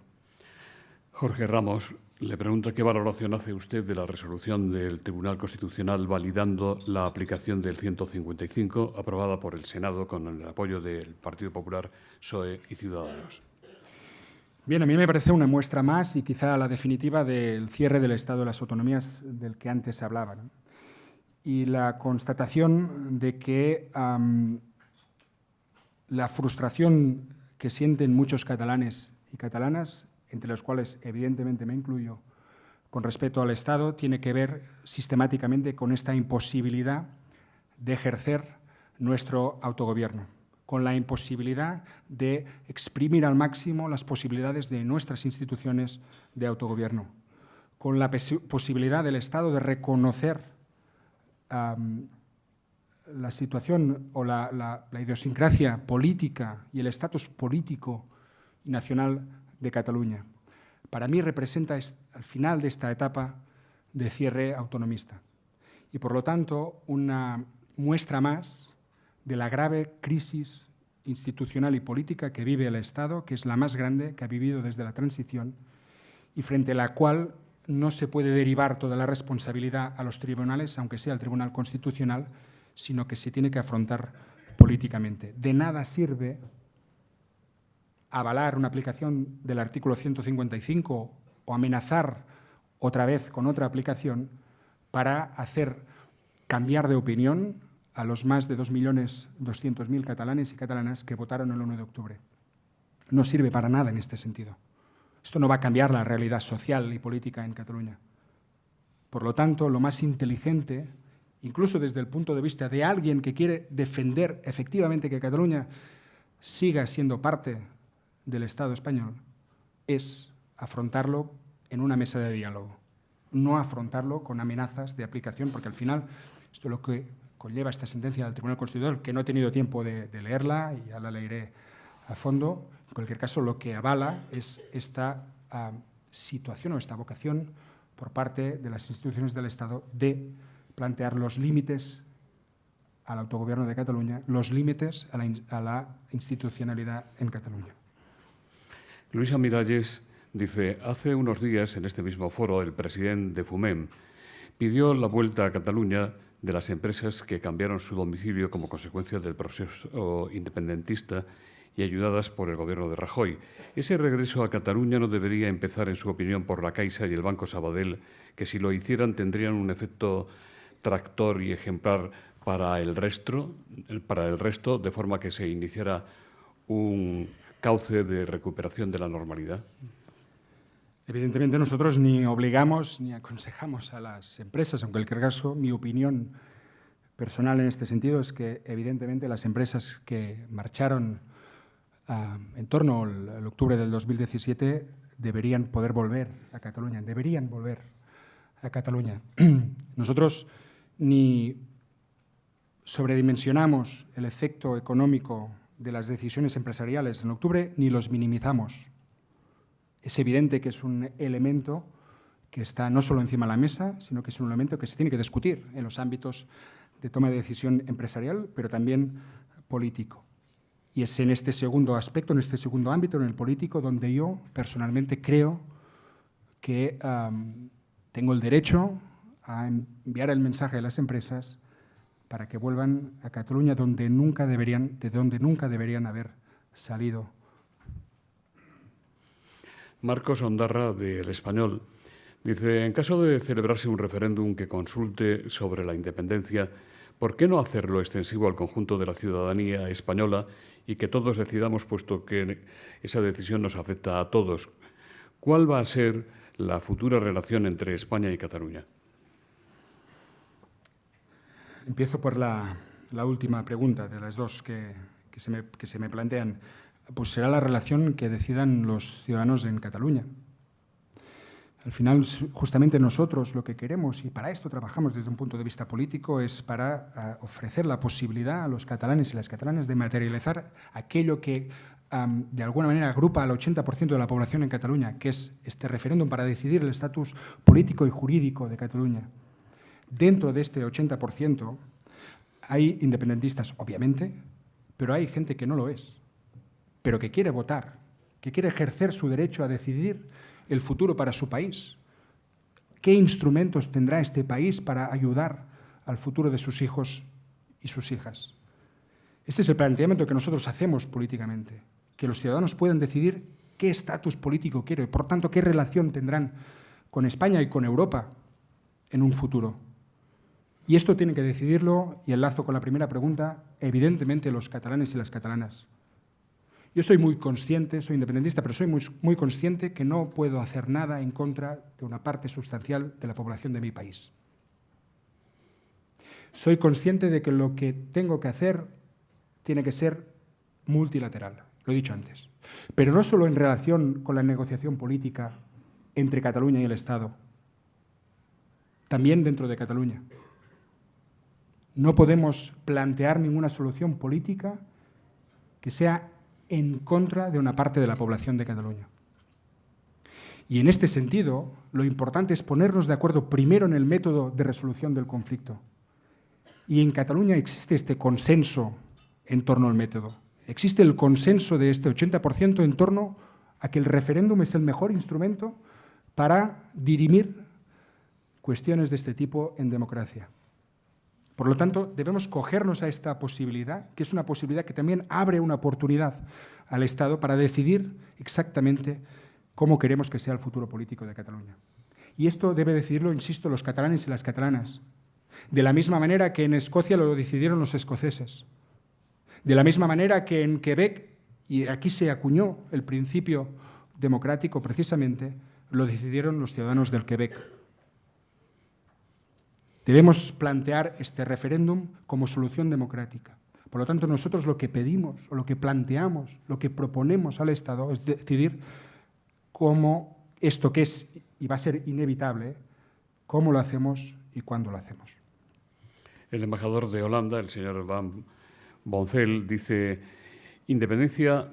Jorge Ramos le pregunta qué valoración hace usted de la resolución del Tribunal Constitucional validando la aplicación del 155 aprobada por el Senado con el apoyo del Partido Popular, PSOE y Ciudadanos. Bien, a mí me parece una muestra más y quizá la definitiva del cierre del Estado de las autonomías del que antes se hablaba, ¿no? Y la constatación de que la frustración que sienten muchos catalanes y catalanas, entre los cuales evidentemente me incluyo, con respecto al Estado, tiene que ver sistemáticamente con esta imposibilidad de ejercer nuestro autogobierno, con la imposibilidad de exprimir al máximo las posibilidades de nuestras instituciones de autogobierno, con la posibilidad del Estado de reconocer la situación o la idiosincrasia política y el estatus político y nacional de Cataluña. Para mí representa al final de esta etapa de cierre autonomista y, por lo tanto, una muestra más de la grave crisis institucional y política que vive el Estado, que es la más grande que ha vivido desde la transición y frente a la cual no se puede derivar toda la responsabilidad a los tribunales, aunque sea el Tribunal Constitucional, sino que se tiene que afrontar políticamente. De nada sirve avalar una aplicación del artículo 155 o amenazar otra vez con otra aplicación para hacer cambiar de opinión a los más de 2.200.000 catalanes y catalanas que votaron el 1 de octubre. No sirve para nada en este sentido. Esto no va a cambiar la realidad social y política en Cataluña. Por lo tanto, lo más inteligente, incluso desde el punto de vista de alguien que quiere defender efectivamente que Cataluña siga siendo parte del Estado español es afrontarlo en una mesa de diálogo, no afrontarlo con amenazas de aplicación, porque al final esto es lo que conlleva esta sentencia del Tribunal Constitucional, que no he tenido tiempo de leerla y ya la leeré a fondo. En cualquier caso, lo que avala es esta situación o esta vocación por parte de las instituciones del Estado de plantear los límites al autogobierno de Cataluña, los límites a la institucionalidad en Cataluña. Luisa Miralles dice, hace unos días en este mismo foro el presidente de FUMEM pidió la vuelta a Cataluña de las empresas que cambiaron su domicilio como consecuencia del proceso independentista y ayudadas por el gobierno de Rajoy. Ese regreso a Cataluña no debería empezar, en su opinión, por la Caixa y el Banco Sabadell, que si lo hicieran tendrían un efecto tractor y ejemplar para el resto, de forma que se iniciara un cauce de recuperación de la normalidad. Evidentemente nosotros ni obligamos ni aconsejamos a las empresas, aunque en cualquier caso mi opinión personal en este sentido es que evidentemente las empresas que marcharon en torno al octubre del 2017 deberían poder volver a Cataluña, Nosotros ni sobredimensionamos el efecto económico de las decisiones empresariales en octubre ni los minimizamos. Es evidente que es un elemento que está no solo encima de la mesa, sino que es un elemento que se tiene que discutir en los ámbitos de toma de decisión empresarial, pero también político. Y es en este segundo aspecto, en este segundo ámbito, en el político, donde yo personalmente creo que tengo el derecho a enviar el mensaje a las empresas para que vuelvan a Cataluña de donde nunca deberían haber salido. Marcos Ondarra, de El Español, dice, en caso de celebrarse un referéndum que consulte sobre la independencia, ¿por qué no hacerlo extensivo al conjunto de la ciudadanía española y que todos decidamos, puesto que esa decisión nos afecta a todos? ¿Cuál va a ser la futura relación entre España y Cataluña? Empiezo por la última pregunta de las dos que se me plantean. Pues será la relación que decidan los ciudadanos en Cataluña. Al final, justamente nosotros lo que queremos, y para esto trabajamos desde un punto de vista político, es para ofrecer la posibilidad a los catalanes y las catalanas de materializar aquello que de alguna manera agrupa al 80% de la población en Cataluña, que es este referéndum para decidir el estatus político y jurídico de Cataluña. Dentro de este 80% hay independentistas, obviamente, pero hay gente que no lo es, pero que quiere votar, que quiere ejercer su derecho a decidir el futuro para su país. ¿Qué instrumentos tendrá este país para ayudar al futuro de sus hijos y sus hijas? Este es el planteamiento que nosotros hacemos políticamente, que los ciudadanos puedan decidir qué estatus político quieren y, por tanto, qué relación tendrán con España y con Europa en un futuro. Y esto tienen que decidirlo, y enlazo con la primera pregunta, evidentemente los catalanes y las catalanas. Yo soy muy consciente, soy independentista, pero soy muy consciente que no puedo hacer nada en contra de una parte sustancial de la población de mi país. Soy consciente de que lo que tengo que hacer tiene que ser multilateral, lo he dicho antes, pero no solo en relación con la negociación política entre Cataluña y el Estado, también dentro de Cataluña. No podemos plantear ninguna solución política que sea en contra de una parte de la población de Cataluña. Y en este sentido, lo importante es ponernos de acuerdo primero en el método de resolución del conflicto. Y en Cataluña existe este consenso en torno al método. Existe el consenso de este 80% en torno a que el referéndum es el mejor instrumento para dirimir cuestiones de este tipo en democracia. Por lo tanto, debemos cogernos a esta posibilidad, que es una posibilidad que también abre una oportunidad al Estado para decidir exactamente cómo queremos que sea el futuro político de Cataluña. Y esto debe decidirlo, insisto, los catalanes y las catalanas, de la misma manera que en Escocia lo decidieron los escoceses, de la misma manera que en Quebec, y aquí se acuñó el principio democrático precisamente, lo decidieron los ciudadanos del Quebec. Debemos plantear este referéndum como solución democrática, Por lo tanto, nosotros lo que pedimos o lo que planteamos, lo que proponemos al Estado es decidir cómo esto que es y va a ser inevitable, cómo lo hacemos y cuándo lo hacemos. El embajador de Holanda, el señor Van Boncel, dice: independencia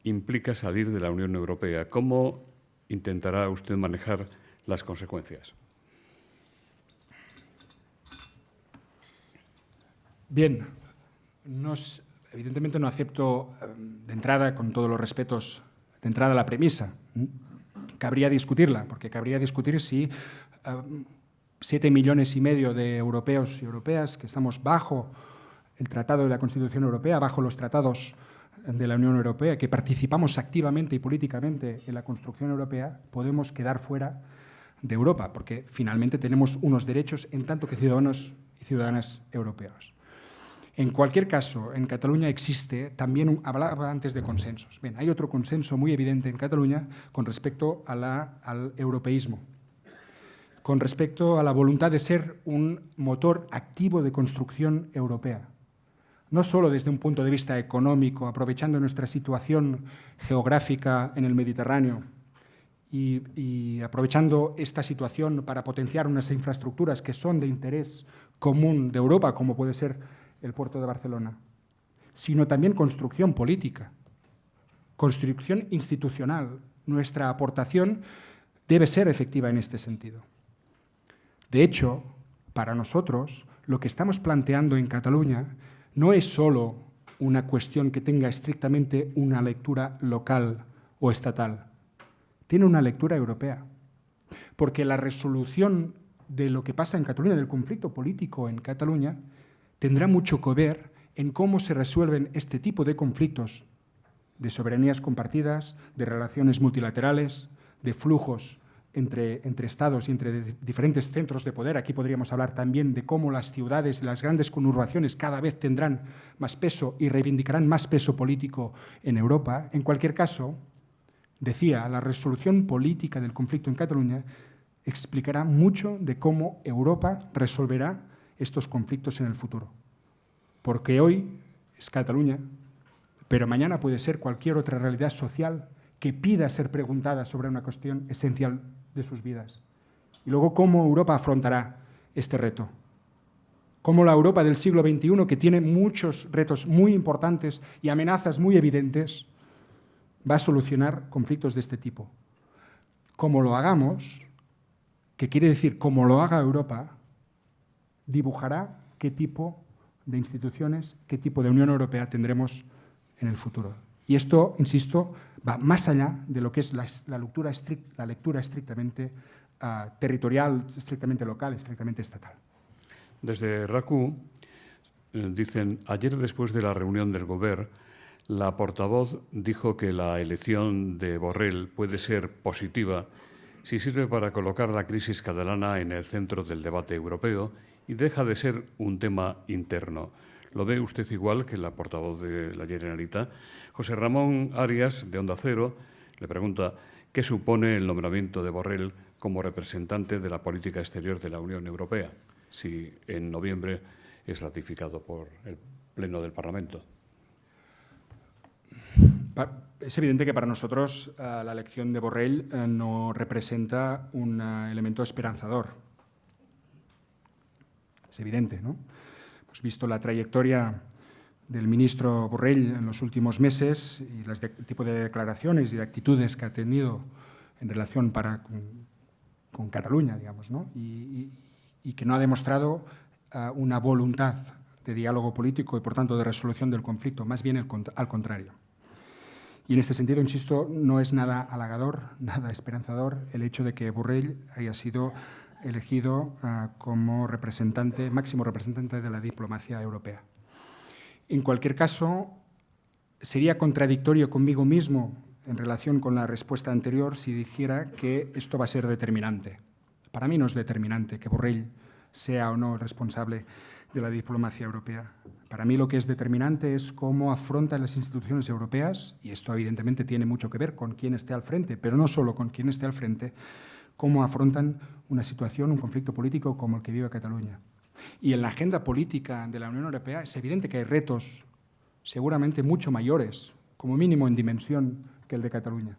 implica salir de la Unión Europea. ¿Cómo intentará usted manejar las consecuencias? Bien, evidentemente no acepto de entrada, con todos los respetos, de entrada la premisa. Cabría discutirla, porque cabría discutir si 7,5 millones de europeos y europeas que estamos bajo el Tratado de la Constitución Europea, bajo los tratados de la Unión Europea, que participamos activamente y políticamente en la construcción europea, podemos quedar fuera de Europa, porque finalmente tenemos unos derechos en tanto que ciudadanos y ciudadanas europeos. En cualquier caso, en Cataluña existe también, hablaba antes de consensos. Bien, hay otro consenso muy evidente en Cataluña con respecto al europeísmo, con respecto a la voluntad de ser un motor activo de construcción europea. No solo desde un punto de vista económico, aprovechando nuestra situación geográfica en el Mediterráneo y aprovechando esta situación para potenciar unas infraestructuras que son de interés común de Europa, como puede ser el puerto de Barcelona, sino también construcción política, construcción institucional. Nuestra aportación debe ser efectiva en este sentido. De hecho, para nosotros, lo que estamos planteando en Cataluña no es solo una cuestión que tenga estrictamente una lectura local o estatal, tiene una lectura europea, porque la resolución de lo que pasa en Cataluña, del conflicto político en Cataluña, tendrá mucho que ver en cómo se resuelven este tipo de conflictos de soberanías compartidas, de relaciones multilaterales, de flujos entre estados y entre diferentes centros de poder. Aquí podríamos hablar también de cómo las ciudades, las grandes conurbaciones cada vez tendrán más peso y reivindicarán más peso político en Europa. En cualquier caso, decía, la resolución política del conflicto en Cataluña explicará mucho de cómo Europa resolverá estos conflictos en el futuro. Porque hoy es Cataluña, pero mañana puede ser cualquier otra realidad social que pida ser preguntada sobre una cuestión esencial de sus vidas. Y luego, ¿cómo Europa afrontará este reto? ¿Cómo la Europa del siglo XXI, que tiene muchos retos muy importantes y amenazas muy evidentes, va a solucionar conflictos de este tipo? Como lo hagamos, que quiere decir como lo haga Europa, dibujará qué tipo de instituciones, qué tipo de Unión Europea tendremos en el futuro. Y esto, insisto, va más allá de lo que es la lectura estrictamente territorial, estrictamente local, estrictamente estatal. Desde RACU dicen: ayer, después de la reunión del Govern, la portavoz dijo que la elección de Borrell puede ser positiva si sirve para colocar la crisis catalana en el centro del debate europeo y deja de ser un tema interno. ¿Lo ve usted igual que la portavoz de la Generalitat? José Ramón Arias, de Onda Cero, le pregunta qué supone el nombramiento de Borrell como representante de la política exterior de la Unión Europea, si en noviembre es ratificado por el Pleno del Parlamento. Es evidente que para nosotros la elección de Borrell no representa un elemento esperanzador. Es evidente, ¿no? Hemos visto la trayectoria del ministro Borrell en los últimos meses y el tipo de declaraciones y de actitudes que ha tenido en relación con Cataluña, digamos, ¿no? Y que no ha demostrado una voluntad de diálogo político y, por tanto, de resolución del conflicto, más bien al contrario. Y en este sentido, insisto, no es nada halagador, nada esperanzador el hecho de que Borrell haya sido elegido como máximo representante de la diplomacia europea. En cualquier caso, sería contradictorio conmigo mismo en relación con la respuesta anterior si dijera que esto va a ser determinante. Para mí no es determinante que Borrell sea o no el responsable de la diplomacia europea. Para mí lo que es determinante es cómo afrontan las instituciones europeas, y esto evidentemente tiene mucho que ver con quién esté al frente, pero no solo con quién esté al frente, cómo afrontan una situación, un conflicto político como el que vive Cataluña. Y en la agenda política de la Unión Europea es evidente que hay retos seguramente mucho mayores, como mínimo en dimensión, que el de Cataluña.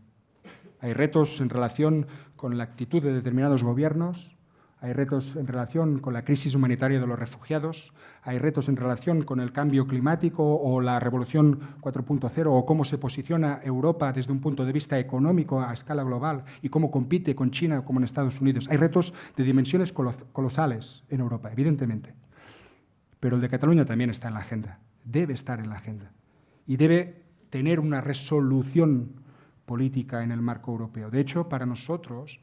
Hay retos en relación con la actitud de determinados gobiernos, hay retos en relación con la crisis humanitaria de los refugiados, hay retos en relación con el cambio climático o la revolución 4.0 o cómo se posiciona Europa desde un punto de vista económico a escala global y cómo compite con China como en Estados Unidos. Hay retos de dimensiones colosales en Europa, evidentemente. Pero el de Cataluña también está en la agenda, debe estar en la agenda y debe tener una resolución política en el marco europeo. De hecho, para nosotros,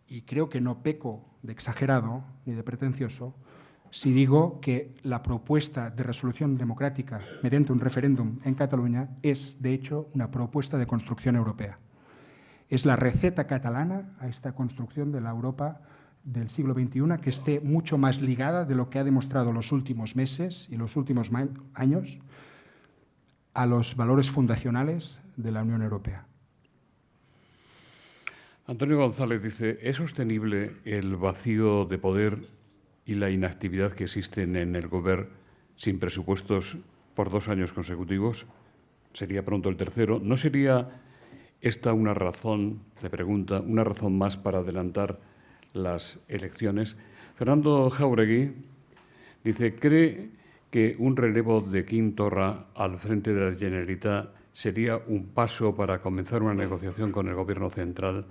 y creo que no peco de exagerado ni de pretencioso, si digo que la propuesta de resolución democrática mediante un referéndum en Cataluña es, de hecho, una propuesta de construcción europea. Es la receta catalana a esta construcción de la Europa del siglo XXI que esté mucho más ligada de lo que ha demostrado los últimos meses y los últimos años a los valores fundacionales de la Unión Europea. Antonio González dice, ¿es sostenible el vacío de poder y la inactividad que existen en el Gobierno sin presupuestos por 2 años consecutivos? Sería pronto el tercero. ¿No sería esta una razón, le pregunta, una razón más para adelantar las elecciones? Fernando Jáuregui dice, ¿cree que un relevo de Quim Torra al frente de la Generalitat sería un paso para comenzar una negociación con el Gobierno central?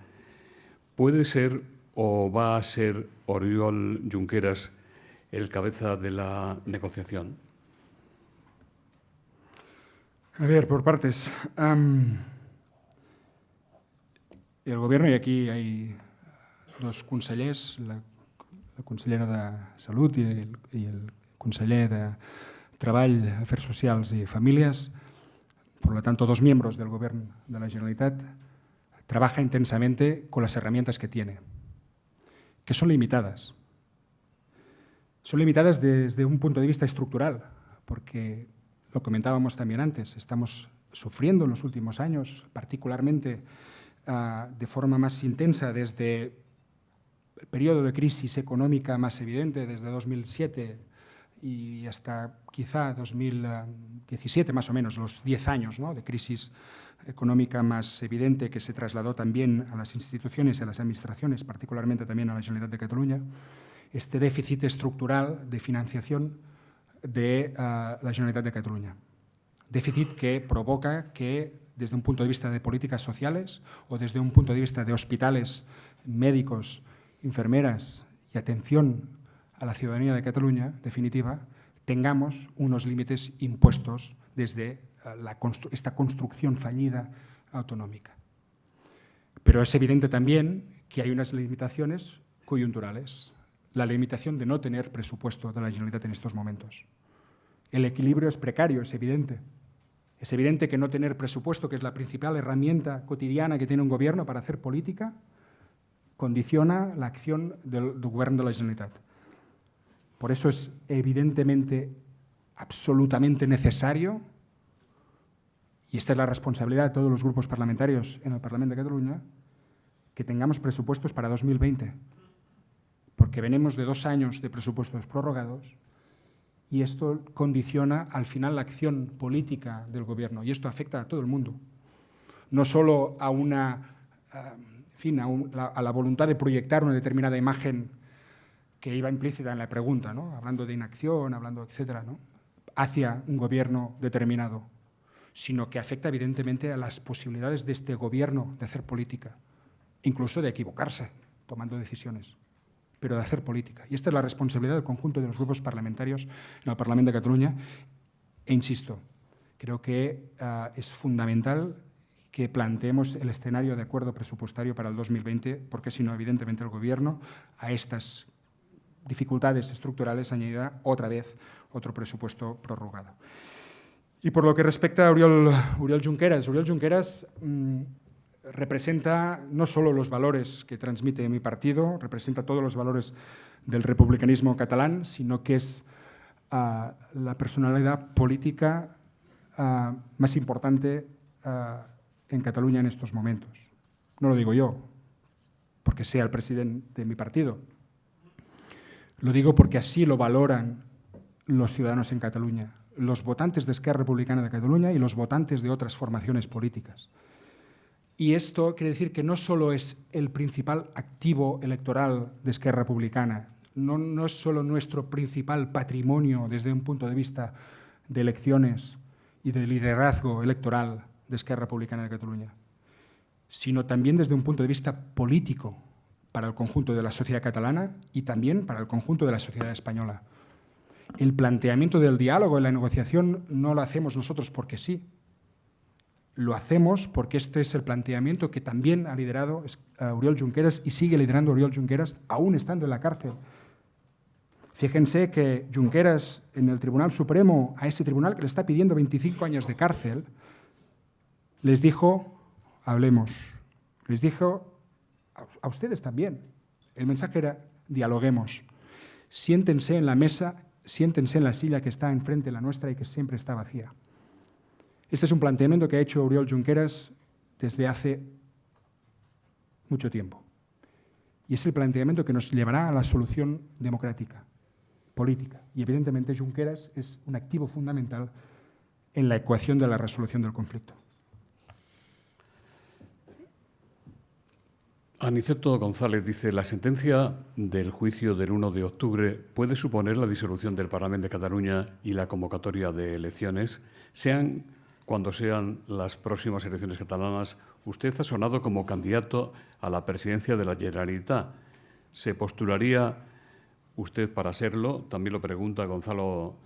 ¿Puede ser o va a ser Oriol Junqueras el cabeza de la negociación? A ver, por partes. El Gobierno, y aquí hay 2 consellers, la consellera de Salut i el conseller de Treball, Afers Socials i Famílies, por lo tanto 2 miembros del Gobierno de la Generalitat, trabaja intensamente con las herramientas que tiene, que son limitadas. Son limitadas desde un punto de vista estructural, porque lo comentábamos también antes, estamos sufriendo en los últimos años, particularmente de forma más intensa desde el periodo de crisis económica más evidente, desde 2007 y hasta quizá 2017 más o menos, los 10 años, ¿no?, de crisis económica más evidente que se trasladó también a las instituciones y a las administraciones, particularmente también a la Generalitat de Cataluña, este déficit estructural de financiación de la Generalitat de Cataluña. Déficit que provoca que, desde un punto de vista de políticas sociales o desde un punto de vista de hospitales, médicos, enfermeras y atención a la ciudadanía de Cataluña, definitiva, tengamos unos límites impuestos desde esta construcción fallida autonómica. Pero es evidente también que hay unas limitaciones coyunturales. La limitación de no tener presupuesto de la Generalitat en estos momentos. El equilibrio es precario, es evidente. Es evidente que no tener presupuesto, que es la principal herramienta cotidiana que tiene un gobierno para hacer política, condiciona la acción del Gobierno de la Generalitat. Por eso es evidentemente, absolutamente necesario, y esta es la responsabilidad de todos los grupos parlamentarios en el Parlamento de Cataluña, que tengamos presupuestos para 2020, porque venimos de 2 años de presupuestos prorrogados y esto condiciona al final la acción política del Gobierno y esto afecta a todo el mundo, no solo a la voluntad de proyectar una determinada imagen que iba implícita en la pregunta, ¿no?, hablando de inacción, hablando, etcétera, ¿no?, hacia un gobierno determinado, sino que afecta evidentemente a las posibilidades de este gobierno de hacer política, incluso de equivocarse tomando decisiones, pero de hacer política. Y esta es la responsabilidad del conjunto de los grupos parlamentarios en el Parlamento de Cataluña. E insisto, creo que es fundamental que planteemos el escenario de acuerdo presupuestario para el 2020, porque si no, evidentemente, el Gobierno a estas dificultades estructurales añadirá otra vez otro presupuesto prorrogado. Y por lo que respecta a Oriol Junqueras, representa no solo los valores que transmite mi partido, representa todos los valores del republicanismo catalán, sino que es la personalidad política más importante en Cataluña en estos momentos. No lo digo yo, porque sea el presidente de mi partido. Lo digo porque así lo valoran los ciudadanos en Cataluña, los votantes de Esquerra Republicana de Cataluña y los votantes de otras formaciones políticas. Y esto quiere decir que no solo es el principal activo electoral de Esquerra Republicana, no es solo nuestro principal patrimonio desde un punto de vista de elecciones y de liderazgo electoral de Esquerra Republicana de Cataluña, sino también desde un punto de vista político para el conjunto de la sociedad catalana y también para el conjunto de la sociedad española. El planteamiento del diálogo y la negociación no lo hacemos nosotros porque sí. Lo hacemos porque este es el planteamiento que también ha liderado Oriol Junqueras y sigue liderando Oriol Junqueras aún estando en la cárcel. Fíjense que Junqueras en el Tribunal Supremo, a ese tribunal que le está pidiendo 25 años de cárcel, les dijo, hablemos. Les dijo, a ustedes también. El mensaje era, dialoguemos. Siéntense en la mesa, siéntense en la silla que está enfrente de la nuestra y que siempre está vacía. Este es un planteamiento que ha hecho Oriol Junqueras desde hace mucho tiempo. Y es el planteamiento que nos llevará a la solución democrática, política. Y evidentemente Junqueras es un activo fundamental en la ecuación de la resolución del conflicto. Aniceto González dice, la sentencia del juicio del 1 de octubre puede suponer la disolución del Parlamento de Cataluña y la convocatoria de elecciones, sean cuando sean las próximas elecciones catalanas. Usted ha sonado como candidato a la presidencia de la Generalitat. ¿Se postularía usted para serlo? También lo pregunta Gonzalo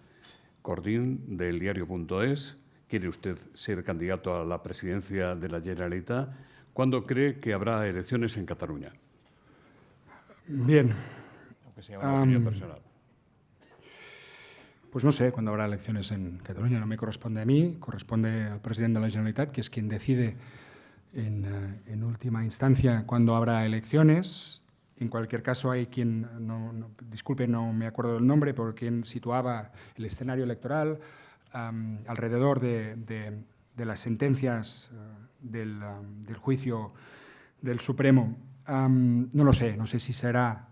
Cordín, del diario.es. ¿Quiere usted ser candidato a la presidencia de la Generalitat? ¿Cuándo cree que habrá elecciones en Cataluña? Bien. Aunque sea una opinión personal. Pues no sé cuándo habrá elecciones en Cataluña. No me corresponde a mí, corresponde al presidente de la Generalitat, que es quien decide en última instancia cuándo habrá elecciones. En cualquier caso, hay quien, disculpe, no me acuerdo del nombre, por quien situaba el escenario electoral alrededor de las sentencias del juicio del Supremo. No lo sé, no sé si será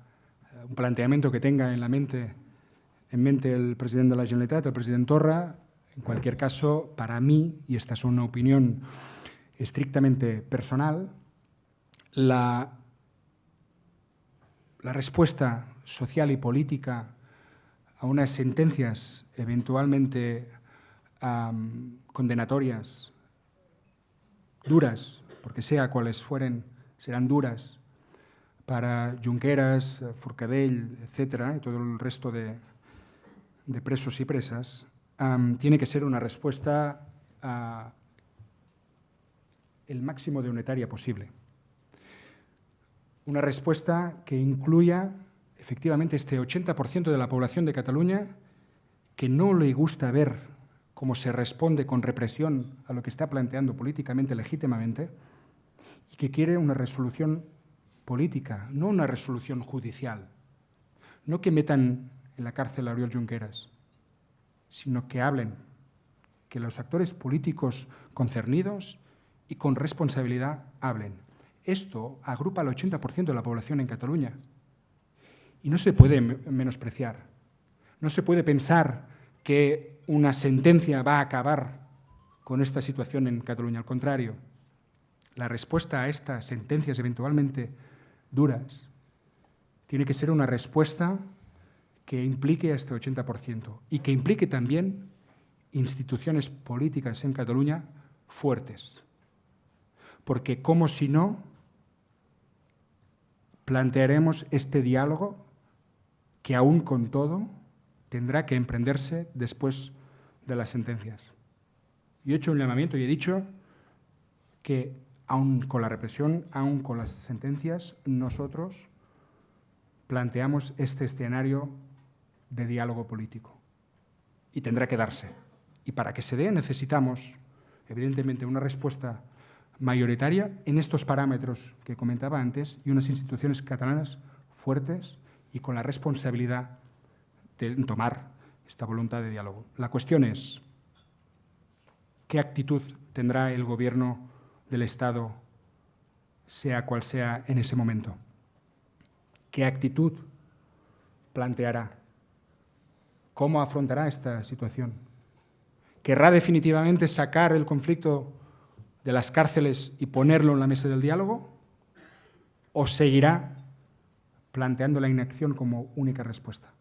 un planteamiento que tenga en mente el presidente de la Generalitat, el presidente Torra. En cualquier caso, para mí, y esta es una opinión estrictamente personal, la respuesta social y política a unas sentencias eventualmente condenatorias, duras, porque sea cuales fueren, serán duras, para Junqueras, Forcadell, etcétera, y todo el resto de presos y presas, tiene que ser una respuesta el máximo de unitaria posible. Una respuesta que incluya efectivamente este 80% de la población de Cataluña que no le gusta ver cómo se responde con represión a lo que está planteando políticamente legítimamente y que quiere una resolución política, no una resolución judicial. No que metan en la cárcel a Oriol Junqueras, sino que hablen, que los actores políticos concernidos y con responsabilidad hablen. Esto agrupa al 80% de la población en Cataluña y no se puede menospreciar. No se puede pensar que una sentencia va a acabar con esta situación en Cataluña. Al contrario, la respuesta a estas sentencias eventualmente duras tiene que ser una respuesta que implique a este 80% y que implique también instituciones políticas en Cataluña fuertes. Porque, como si no, plantearemos este diálogo que, aún con todo, tendrá que emprenderse después de las sentencias. Yo he hecho un llamamiento y he dicho que, aún con la represión, aún con las sentencias, nosotros planteamos este escenario de diálogo político. Y tendrá que darse. Y para que se dé necesitamos, evidentemente, una respuesta mayoritaria en estos parámetros que comentaba antes y unas instituciones catalanas fuertes y con la responsabilidad de tomar esta voluntad de diálogo. La cuestión es, ¿qué actitud tendrá el Gobierno del Estado, sea cual sea en ese momento? ¿Qué actitud planteará? ¿Cómo afrontará esta situación? ¿Querrá definitivamente sacar el conflicto de las cárceles y ponerlo en la mesa del diálogo? ¿O seguirá planteando la inacción como única respuesta?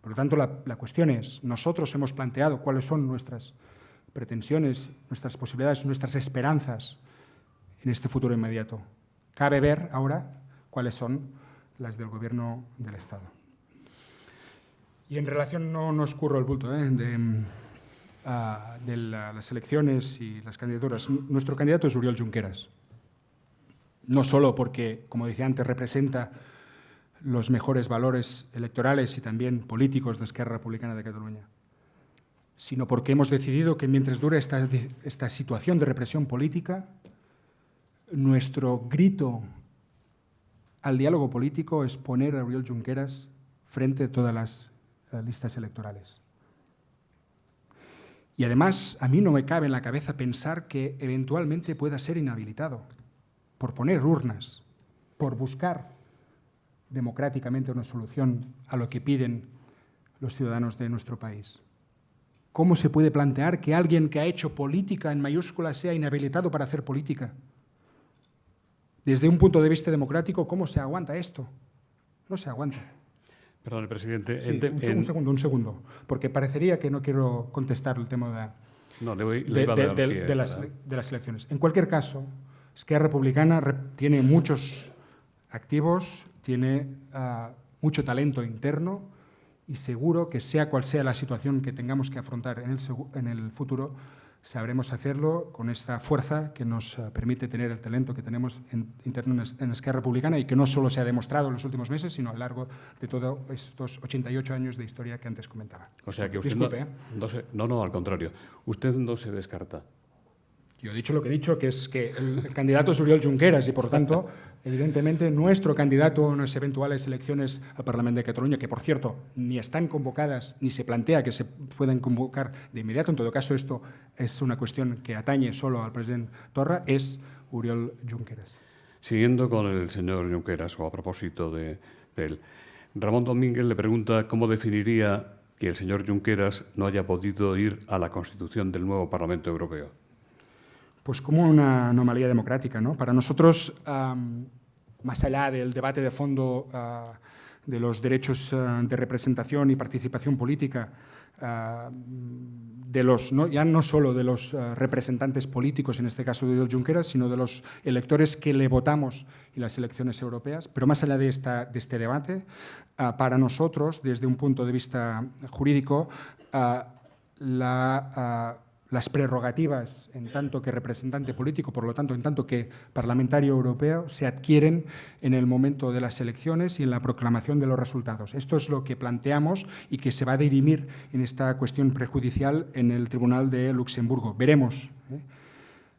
Por lo tanto, la cuestión es, nosotros hemos planteado cuáles son nuestras pretensiones, nuestras posibilidades, nuestras esperanzas en este futuro inmediato. Cabe ver ahora cuáles son las del Gobierno del Estado. Y en relación, no escurro el bulto de las elecciones y las candidaturas. Nuestro candidato es Oriol Junqueras. No solo porque, como decía antes, representa los mejores valores electorales y también políticos de Esquerra Republicana de Cataluña, sino porque hemos decidido que mientras dure esta situación de represión política, nuestro grito al diálogo político es poner a Oriol Junqueras frente a todas las listas electorales. Y además, a mí no me cabe en la cabeza pensar que eventualmente pueda ser inhabilitado por poner urnas, por buscar democráticamente una solución a lo que piden los ciudadanos de nuestro país. ¿Cómo se puede plantear que alguien que ha hecho política en mayúsculas sea inhabilitado para hacer política? Desde un punto de vista democrático, ¿cómo se aguanta esto? No se aguanta. Perdón, presidente. Sí, un segundo, porque parecería que no quiero contestar el tema de las elecciones. En cualquier caso, Esquerra Republicana tiene muchos activos, tiene mucho talento interno y seguro que sea cual sea la situación que tengamos que afrontar en el futuro, sabremos hacerlo con esta fuerza que nos permite tener el talento que tenemos interno en Esquerra Republicana y que no solo se ha demostrado en los últimos meses, sino a lo largo de todos estos 88 años de historia que antes comentaba. O sea que usted Disculpe, no, al contrario. Usted no se descarta. Yo he dicho lo que he dicho, que es que el candidato es Oriol Junqueras y, por tanto, evidentemente, nuestro candidato en unas eventuales elecciones al Parlamento de Cataluña, que, por cierto, ni están convocadas ni se plantea que se puedan convocar de inmediato, en todo caso, esto es una cuestión que atañe solo al presidente Torra, es Oriol Junqueras. Siguiendo con el señor Junqueras, o a propósito de él, Ramón Domínguez le pregunta cómo definiría que el señor Junqueras no haya podido ir a la constitución del nuevo Parlamento Europeo. Pues como una anomalía democrática, ¿no? Para nosotros, más allá del debate de fondo de los derechos de representación y participación política, ya no solo de los representantes políticos, en este caso de Oriol Junqueras, sino de los electores que le votamos en las elecciones europeas. Pero más allá de este debate, para nosotros, desde un punto de vista jurídico, las prerrogativas en tanto que representante político, por lo tanto, en tanto que parlamentario europeo, se adquieren en el momento de las elecciones y en la proclamación de los resultados. Esto es lo que planteamos y que se va a dirimir en esta cuestión prejudicial en el Tribunal de Luxemburgo. Veremos.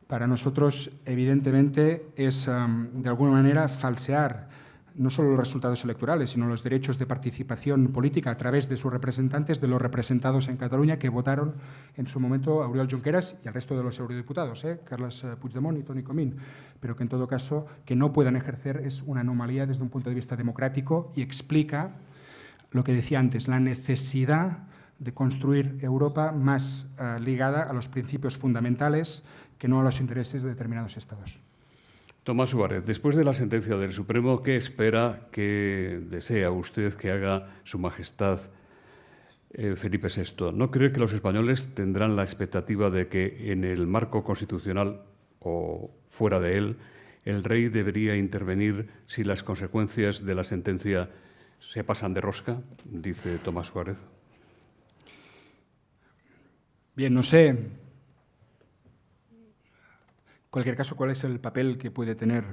Para nosotros, evidentemente, es de alguna manera falsear no solo los resultados electorales, sino los derechos de participación política a través de sus representantes, de los representados en Cataluña que votaron en su momento a Oriol Junqueras y al resto de los eurodiputados, Carles Puigdemont y Toni Comín, pero que en todo caso que no puedan ejercer es una anomalía desde un punto de vista democrático y explica lo que decía antes, la necesidad de construir Europa más ligada a los principios fundamentales que no a los intereses de determinados estados. Tomás Suárez, después de la sentencia del Supremo, ¿qué espera, qué desea usted que haga Su Majestad Felipe VI? ¿No cree que los españoles tendrán la expectativa de que en el marco constitucional o fuera de él, el rey debería intervenir si las consecuencias de la sentencia se pasan de rosca? Dice Tomás Suárez. Bien, no sé. En cualquier caso, ¿cuál es el papel que puede tener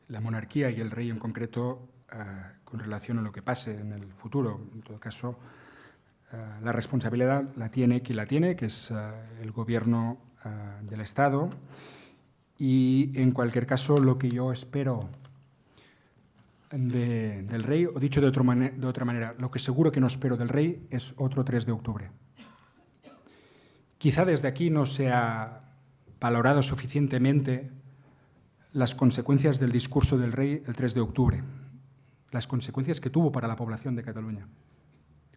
la monarquía y el rey en concreto con relación a lo que pase en el futuro? En todo caso, la responsabilidad la tiene quien la tiene, que es el Gobierno del Estado. Y en cualquier caso, lo que yo espero del rey, o dicho de otra manera, lo que seguro que no espero del rey es otro 3 de octubre. Quizá desde aquí no sea valorado suficientemente las consecuencias del discurso del rey el 3 de octubre. las consecuencias que tuvo para la población de Cataluña.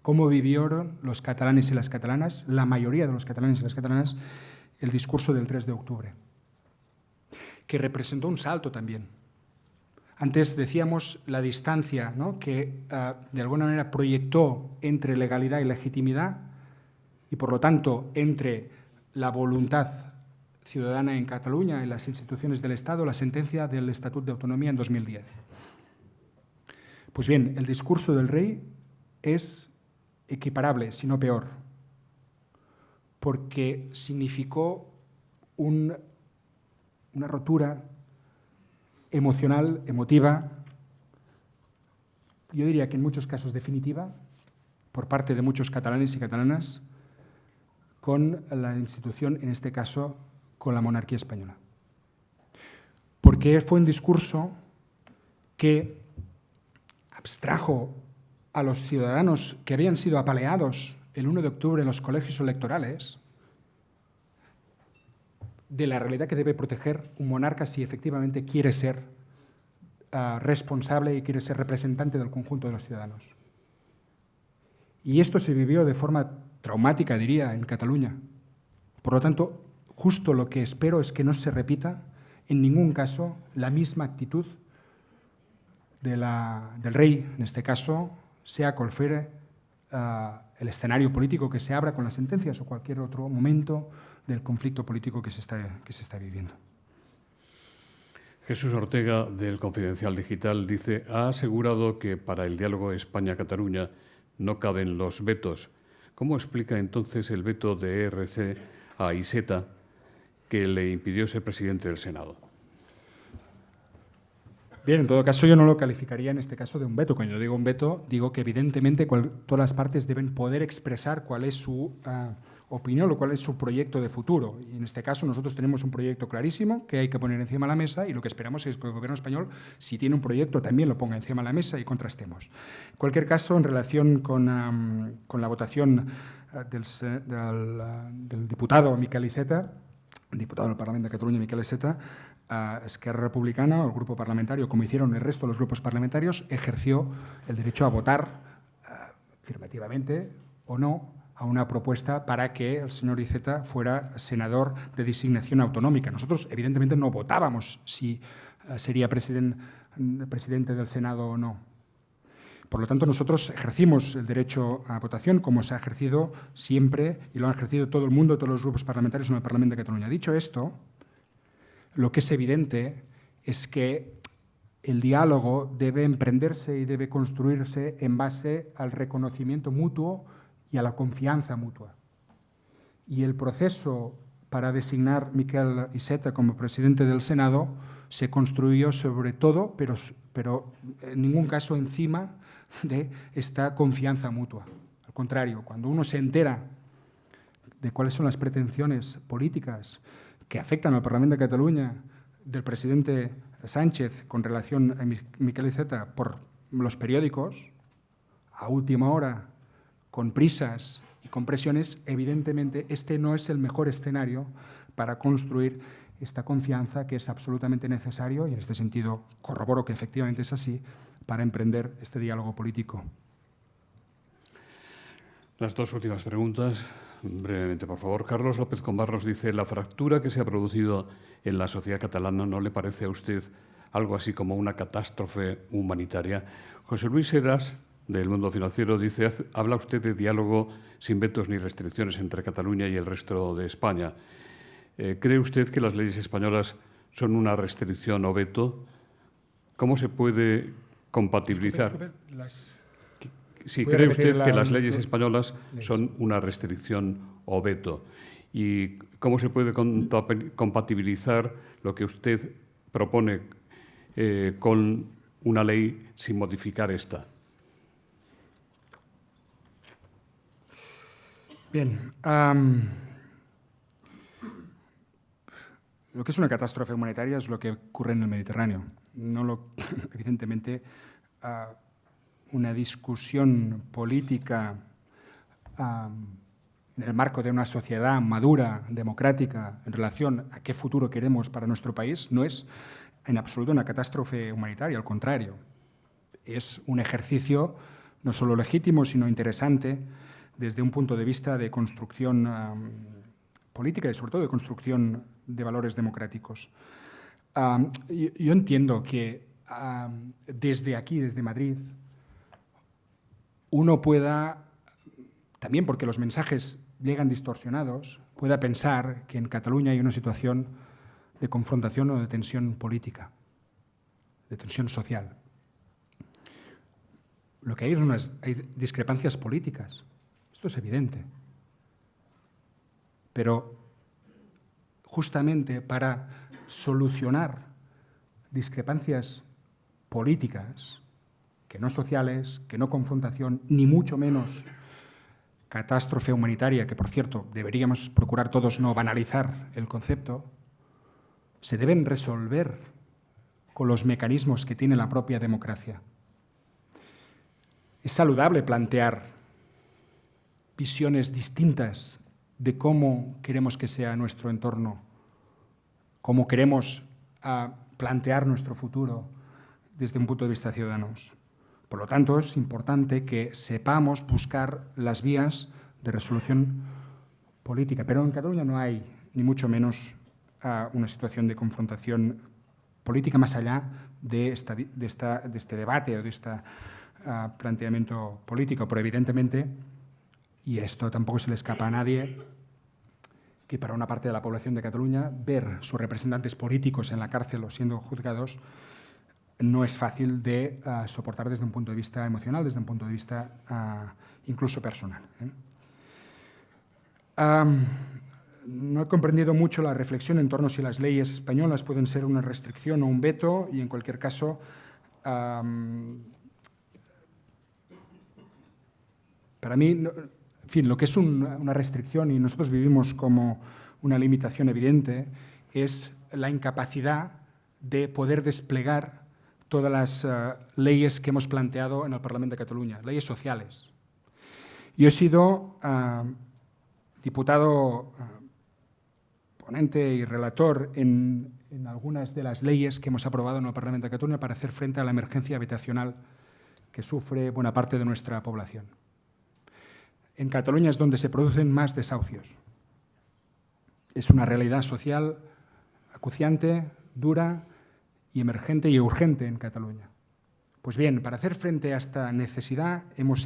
Cómo vivieron los catalanes y las catalanas, la mayoría de los catalanes y las catalanas, el discurso del 3 de octubre, que representó un salto también. Antes decíamos la distancia, ¿no?, que de alguna manera proyectó entre legalidad y legitimidad y, por lo tanto, entre la voluntad ciudadana en Cataluña y las instituciones del Estado, la sentencia del Estatut de Autonomía en 2010. Pues bien, el discurso del rey es equiparable, si no peor, porque significó una rotura emocional, emotiva, yo diría que en muchos casos definitiva, por parte de muchos catalanes y catalanas, con la institución, en este caso, con la monarquía española. Porque fue un discurso que abstrajo a los ciudadanos que habían sido apaleados el 1 de octubre en los colegios electorales de la realidad que debe proteger un monarca si efectivamente quiere ser responsable y quiere ser representante del conjunto de los ciudadanos. Y esto se vivió de forma traumática, diría, en Cataluña. Por lo tanto, justo lo que espero es que no se repita en ningún caso la misma actitud del rey, en este caso, sea cual fuere el escenario político que se abra con las sentencias o cualquier otro momento del conflicto político que se está viviendo. Jesús Ortega, del Confidencial Digital, dice: ha asegurado que para el diálogo España-Cataluña no caben los vetos. ¿Cómo explica entonces el veto de ERC a Iceta que le impidió ser presidente del Senado? Bien, en todo caso yo no lo calificaría en este caso de un veto. Cuando yo digo un veto, digo que evidentemente todas las partes deben poder expresar cuál es su opinión o cuál es su proyecto de futuro. Y en este caso nosotros tenemos un proyecto clarísimo que hay que poner encima de la mesa y lo que esperamos es que el Gobierno español, si tiene un proyecto, también lo ponga encima de la mesa y contrastemos. En cualquier caso, en relación con la votación del diputado Miquel Iceta, diputado del Parlamento de Cataluña, Miquel Iceta, Esquerra Republicana, o el grupo parlamentario, como hicieron el resto de los grupos parlamentarios, ejerció el derecho a votar afirmativamente o no a una propuesta para que el señor Iceta fuera senador de designación autonómica. Nosotros, evidentemente, no votábamos si sería presidente del Senado o no. Por lo tanto, nosotros ejercimos el derecho a votación como se ha ejercido siempre y lo han ejercido todo el mundo, todos los grupos parlamentarios en el Parlamento de Cataluña. Dicho esto, lo que es evidente es que el diálogo debe emprenderse y debe construirse en base al reconocimiento mutuo y a la confianza mutua. Y el proceso para designar a Miquel Iceta como presidente del Senado se construyó sobre todo, pero en ningún caso encima de esta confianza mutua. Al contrario, cuando uno se entera de cuáles son las pretensiones políticas que afectan al Parlamento de Cataluña del presidente Sánchez con relación a Miquel Iceta por los periódicos, a última hora, con prisas y con presiones, evidentemente este no es el mejor escenario para construir esta confianza que es absolutamente necesario, y en este sentido corroboro que efectivamente es así, para emprender este diálogo político. Las dos últimas preguntas, brevemente, por favor. Carlos López Combarros dice: la fractura que se ha producido en la sociedad catalana, ¿no le parece a usted algo así como una catástrofe humanitaria? José Luis Heras, del Mundo Financiero, dice: habla usted de diálogo sin vetos ni restricciones entre Cataluña y el resto de España. ¿Cree usted que las leyes españolas son una restricción o veto? ¿Cómo se puede compatibilizar? Si cree usted que las leyes españolas son una restricción o veto, y cómo se puede compatibilizar lo que usted propone con una ley sin modificar esta. Bien, lo que es una catástrofe humanitaria es lo que ocurre en el Mediterráneo. Evidentemente, una discusión política en el marco de una sociedad madura, democrática, en relación a qué futuro queremos para nuestro país, no es en absoluto una catástrofe humanitaria, al contrario. es un ejercicio no solo legítimo, sino interesante desde un punto de vista de construcción política y sobre todo de construcción de valores democráticos. Yo entiendo que desde aquí, desde Madrid, uno pueda, también porque los mensajes llegan distorsionados, pueda pensar que en Cataluña hay una situación de confrontación o de tensión política, de tensión social. Lo que hay hay discrepancias políticas. Esto es evidente. Pero justamente para solucionar discrepancias políticas, que no sociales, que no confrontación, ni mucho menos catástrofe humanitaria, que por cierto deberíamos procurar todos no banalizar el concepto, se deben resolver con los mecanismos que tiene la propia democracia. Es saludable plantear visiones distintas de cómo queremos que sea nuestro entorno, cómo queremos plantear nuestro futuro desde un punto de vista ciudadanos. Por lo tanto, es importante que sepamos buscar las vías de resolución política. Pero en Cataluña no hay, ni mucho menos, una situación de confrontación política más allá de este debate o de este planteamiento político. Pero evidentemente, y esto tampoco se le escapa a nadie, que para una parte de la población de Cataluña ver sus representantes políticos en la cárcel o siendo juzgados no es fácil de soportar desde un punto de vista emocional, desde un punto de vista incluso personal. No he comprendido mucho la reflexión en torno a si las leyes españolas pueden ser una restricción o un veto, y en cualquier caso, para mí, en fin, lo que es una restricción, y nosotros vivimos como una limitación evidente, es la incapacidad de poder desplegar todas las leyes que hemos planteado en el Parlamento de Cataluña, leyes sociales. Yo he sido diputado ponente y relator en algunas de las leyes que hemos aprobado en el Parlamento de Cataluña para hacer frente a la emergencia habitacional que sufre buena parte de nuestra población. En Cataluña es donde se producen más desahucios. Es una realidad social acuciante, dura y emergente y urgente en Cataluña. Pues bien, para hacer frente a esta necesidad hemos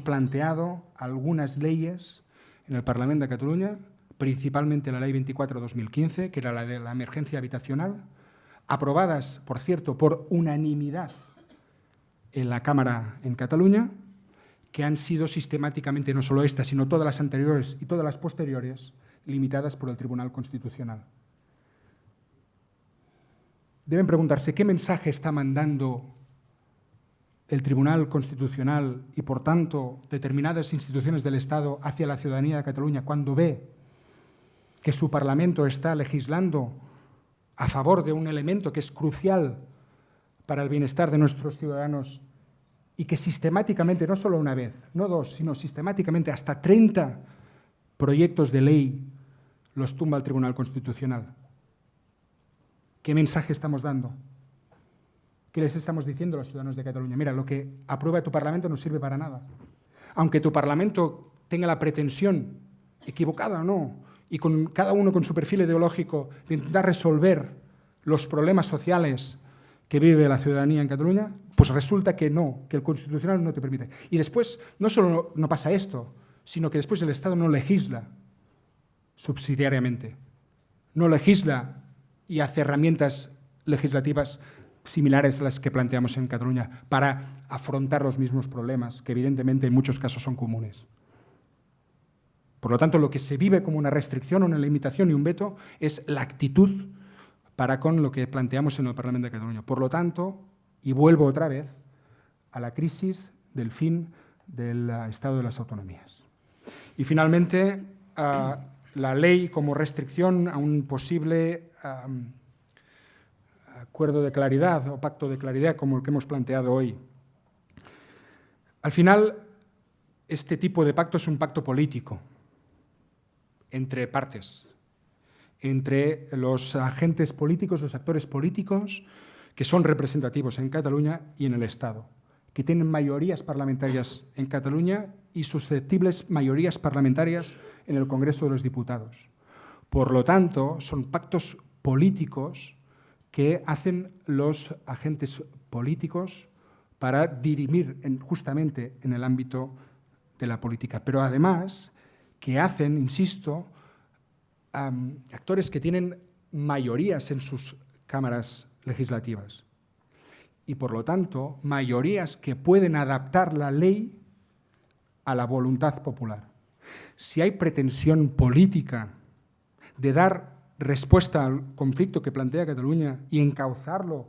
planteado algunas leyes en el Parlamento de Cataluña, principalmente la Ley 24/2015, que era la de la emergencia habitacional, aprobadas, por cierto, por unanimidad en la Cámara en Cataluña, que han sido sistemáticamente, no solo esta, sino todas las anteriores y todas las posteriores, limitadas por el Tribunal Constitucional. Deben preguntarse qué mensaje está mandando el Tribunal Constitucional y, por tanto, determinadas instituciones del Estado hacia la ciudadanía de Cataluña cuando ve que su Parlamento está legislando a favor de un elemento que es crucial para el bienestar de nuestros ciudadanos y que sistemáticamente, no solo una vez, no dos, sino sistemáticamente hasta 30 proyectos de ley los tumba el Tribunal Constitucional. ¿Qué mensaje estamos dando? ¿Qué les estamos diciendo a los ciudadanos de Cataluña? Mira, lo que aprueba tu Parlamento no sirve para nada. Aunque tu Parlamento tenga la pretensión, equivocada o no, y con cada uno con su perfil ideológico, de intentar resolver los problemas sociales que vive la ciudadanía en Cataluña, pues resulta que no, que el Constitucional no te permite. Y después, no solo no pasa esto, sino que después el Estado no legisla subsidiariamente, no legisla y hace herramientas legislativas similares a las que planteamos en Cataluña para afrontar los mismos problemas, que evidentemente en muchos casos son comunes. Por lo tanto, lo que se vive como una restricción, una limitación y un veto es la actitud para con lo que planteamos en el Parlamento de Cataluña. Por lo tanto, y vuelvo otra vez a la crisis del fin del Estado de las Autonomías. Y finalmente, la ley como restricción a un posible acuerdo de claridad o pacto de claridad como el que hemos planteado hoy. Al final, este tipo de pacto es un pacto político entre partes, entre los agentes políticos, los actores políticos que son representativos en Cataluña y en el Estado, que tienen mayorías parlamentarias en Cataluña y susceptibles mayorías parlamentarias en el Congreso de los Diputados. Por lo tanto, son pactos políticos que hacen los agentes políticos para dirimir justamente en el ámbito de la política, pero además que hacen, insisto, actores que tienen mayorías en sus cámaras legislativas y, por lo tanto, mayorías que pueden adaptar la ley a la voluntad popular. Si hay pretensión política de dar respuesta al conflicto que plantea Cataluña y encauzarlo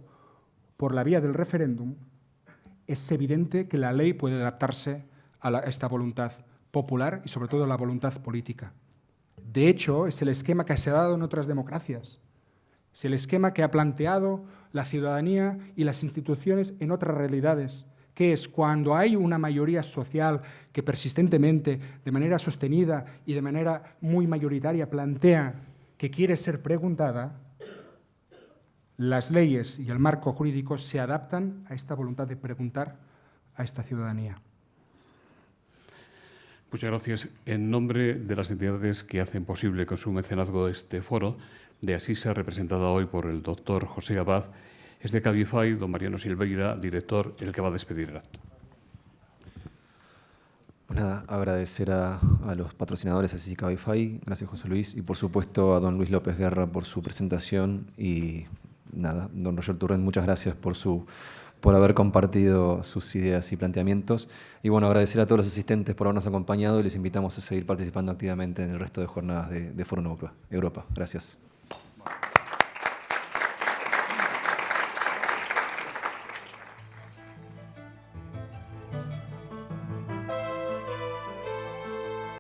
por la vía del referéndum, es evidente que la ley puede adaptarse a esta voluntad popular y, sobre todo, a la voluntad política. De hecho, es el esquema que se ha dado en otras democracias. Es el esquema que ha planteado la ciudadanía y las instituciones en otras realidades, que es cuando hay una mayoría social que persistentemente, de manera sostenida y de manera muy mayoritaria plantea que quiere ser preguntada, las leyes y el marco jurídico se adaptan a esta voluntad de preguntar a esta ciudadanía. Muchas gracias. En nombre de las entidades que hacen posible con su mecenazgo este foro, de Asisa, representada hoy por el doctor José Abad, es de Cabify, don Mariano Silveira, director, el que va a despedir el acto. Pues nada, agradecer a los patrocinadores, así Cabify, gracias José Luis, y por supuesto a don Luis López Guerra por su presentación, y nada, don Roger Torrent, muchas gracias por haber compartido sus ideas y planteamientos, y bueno, agradecer a todos los asistentes por habernos acompañado y les invitamos a seguir participando activamente en el resto de jornadas de Foro Europa. Gracias.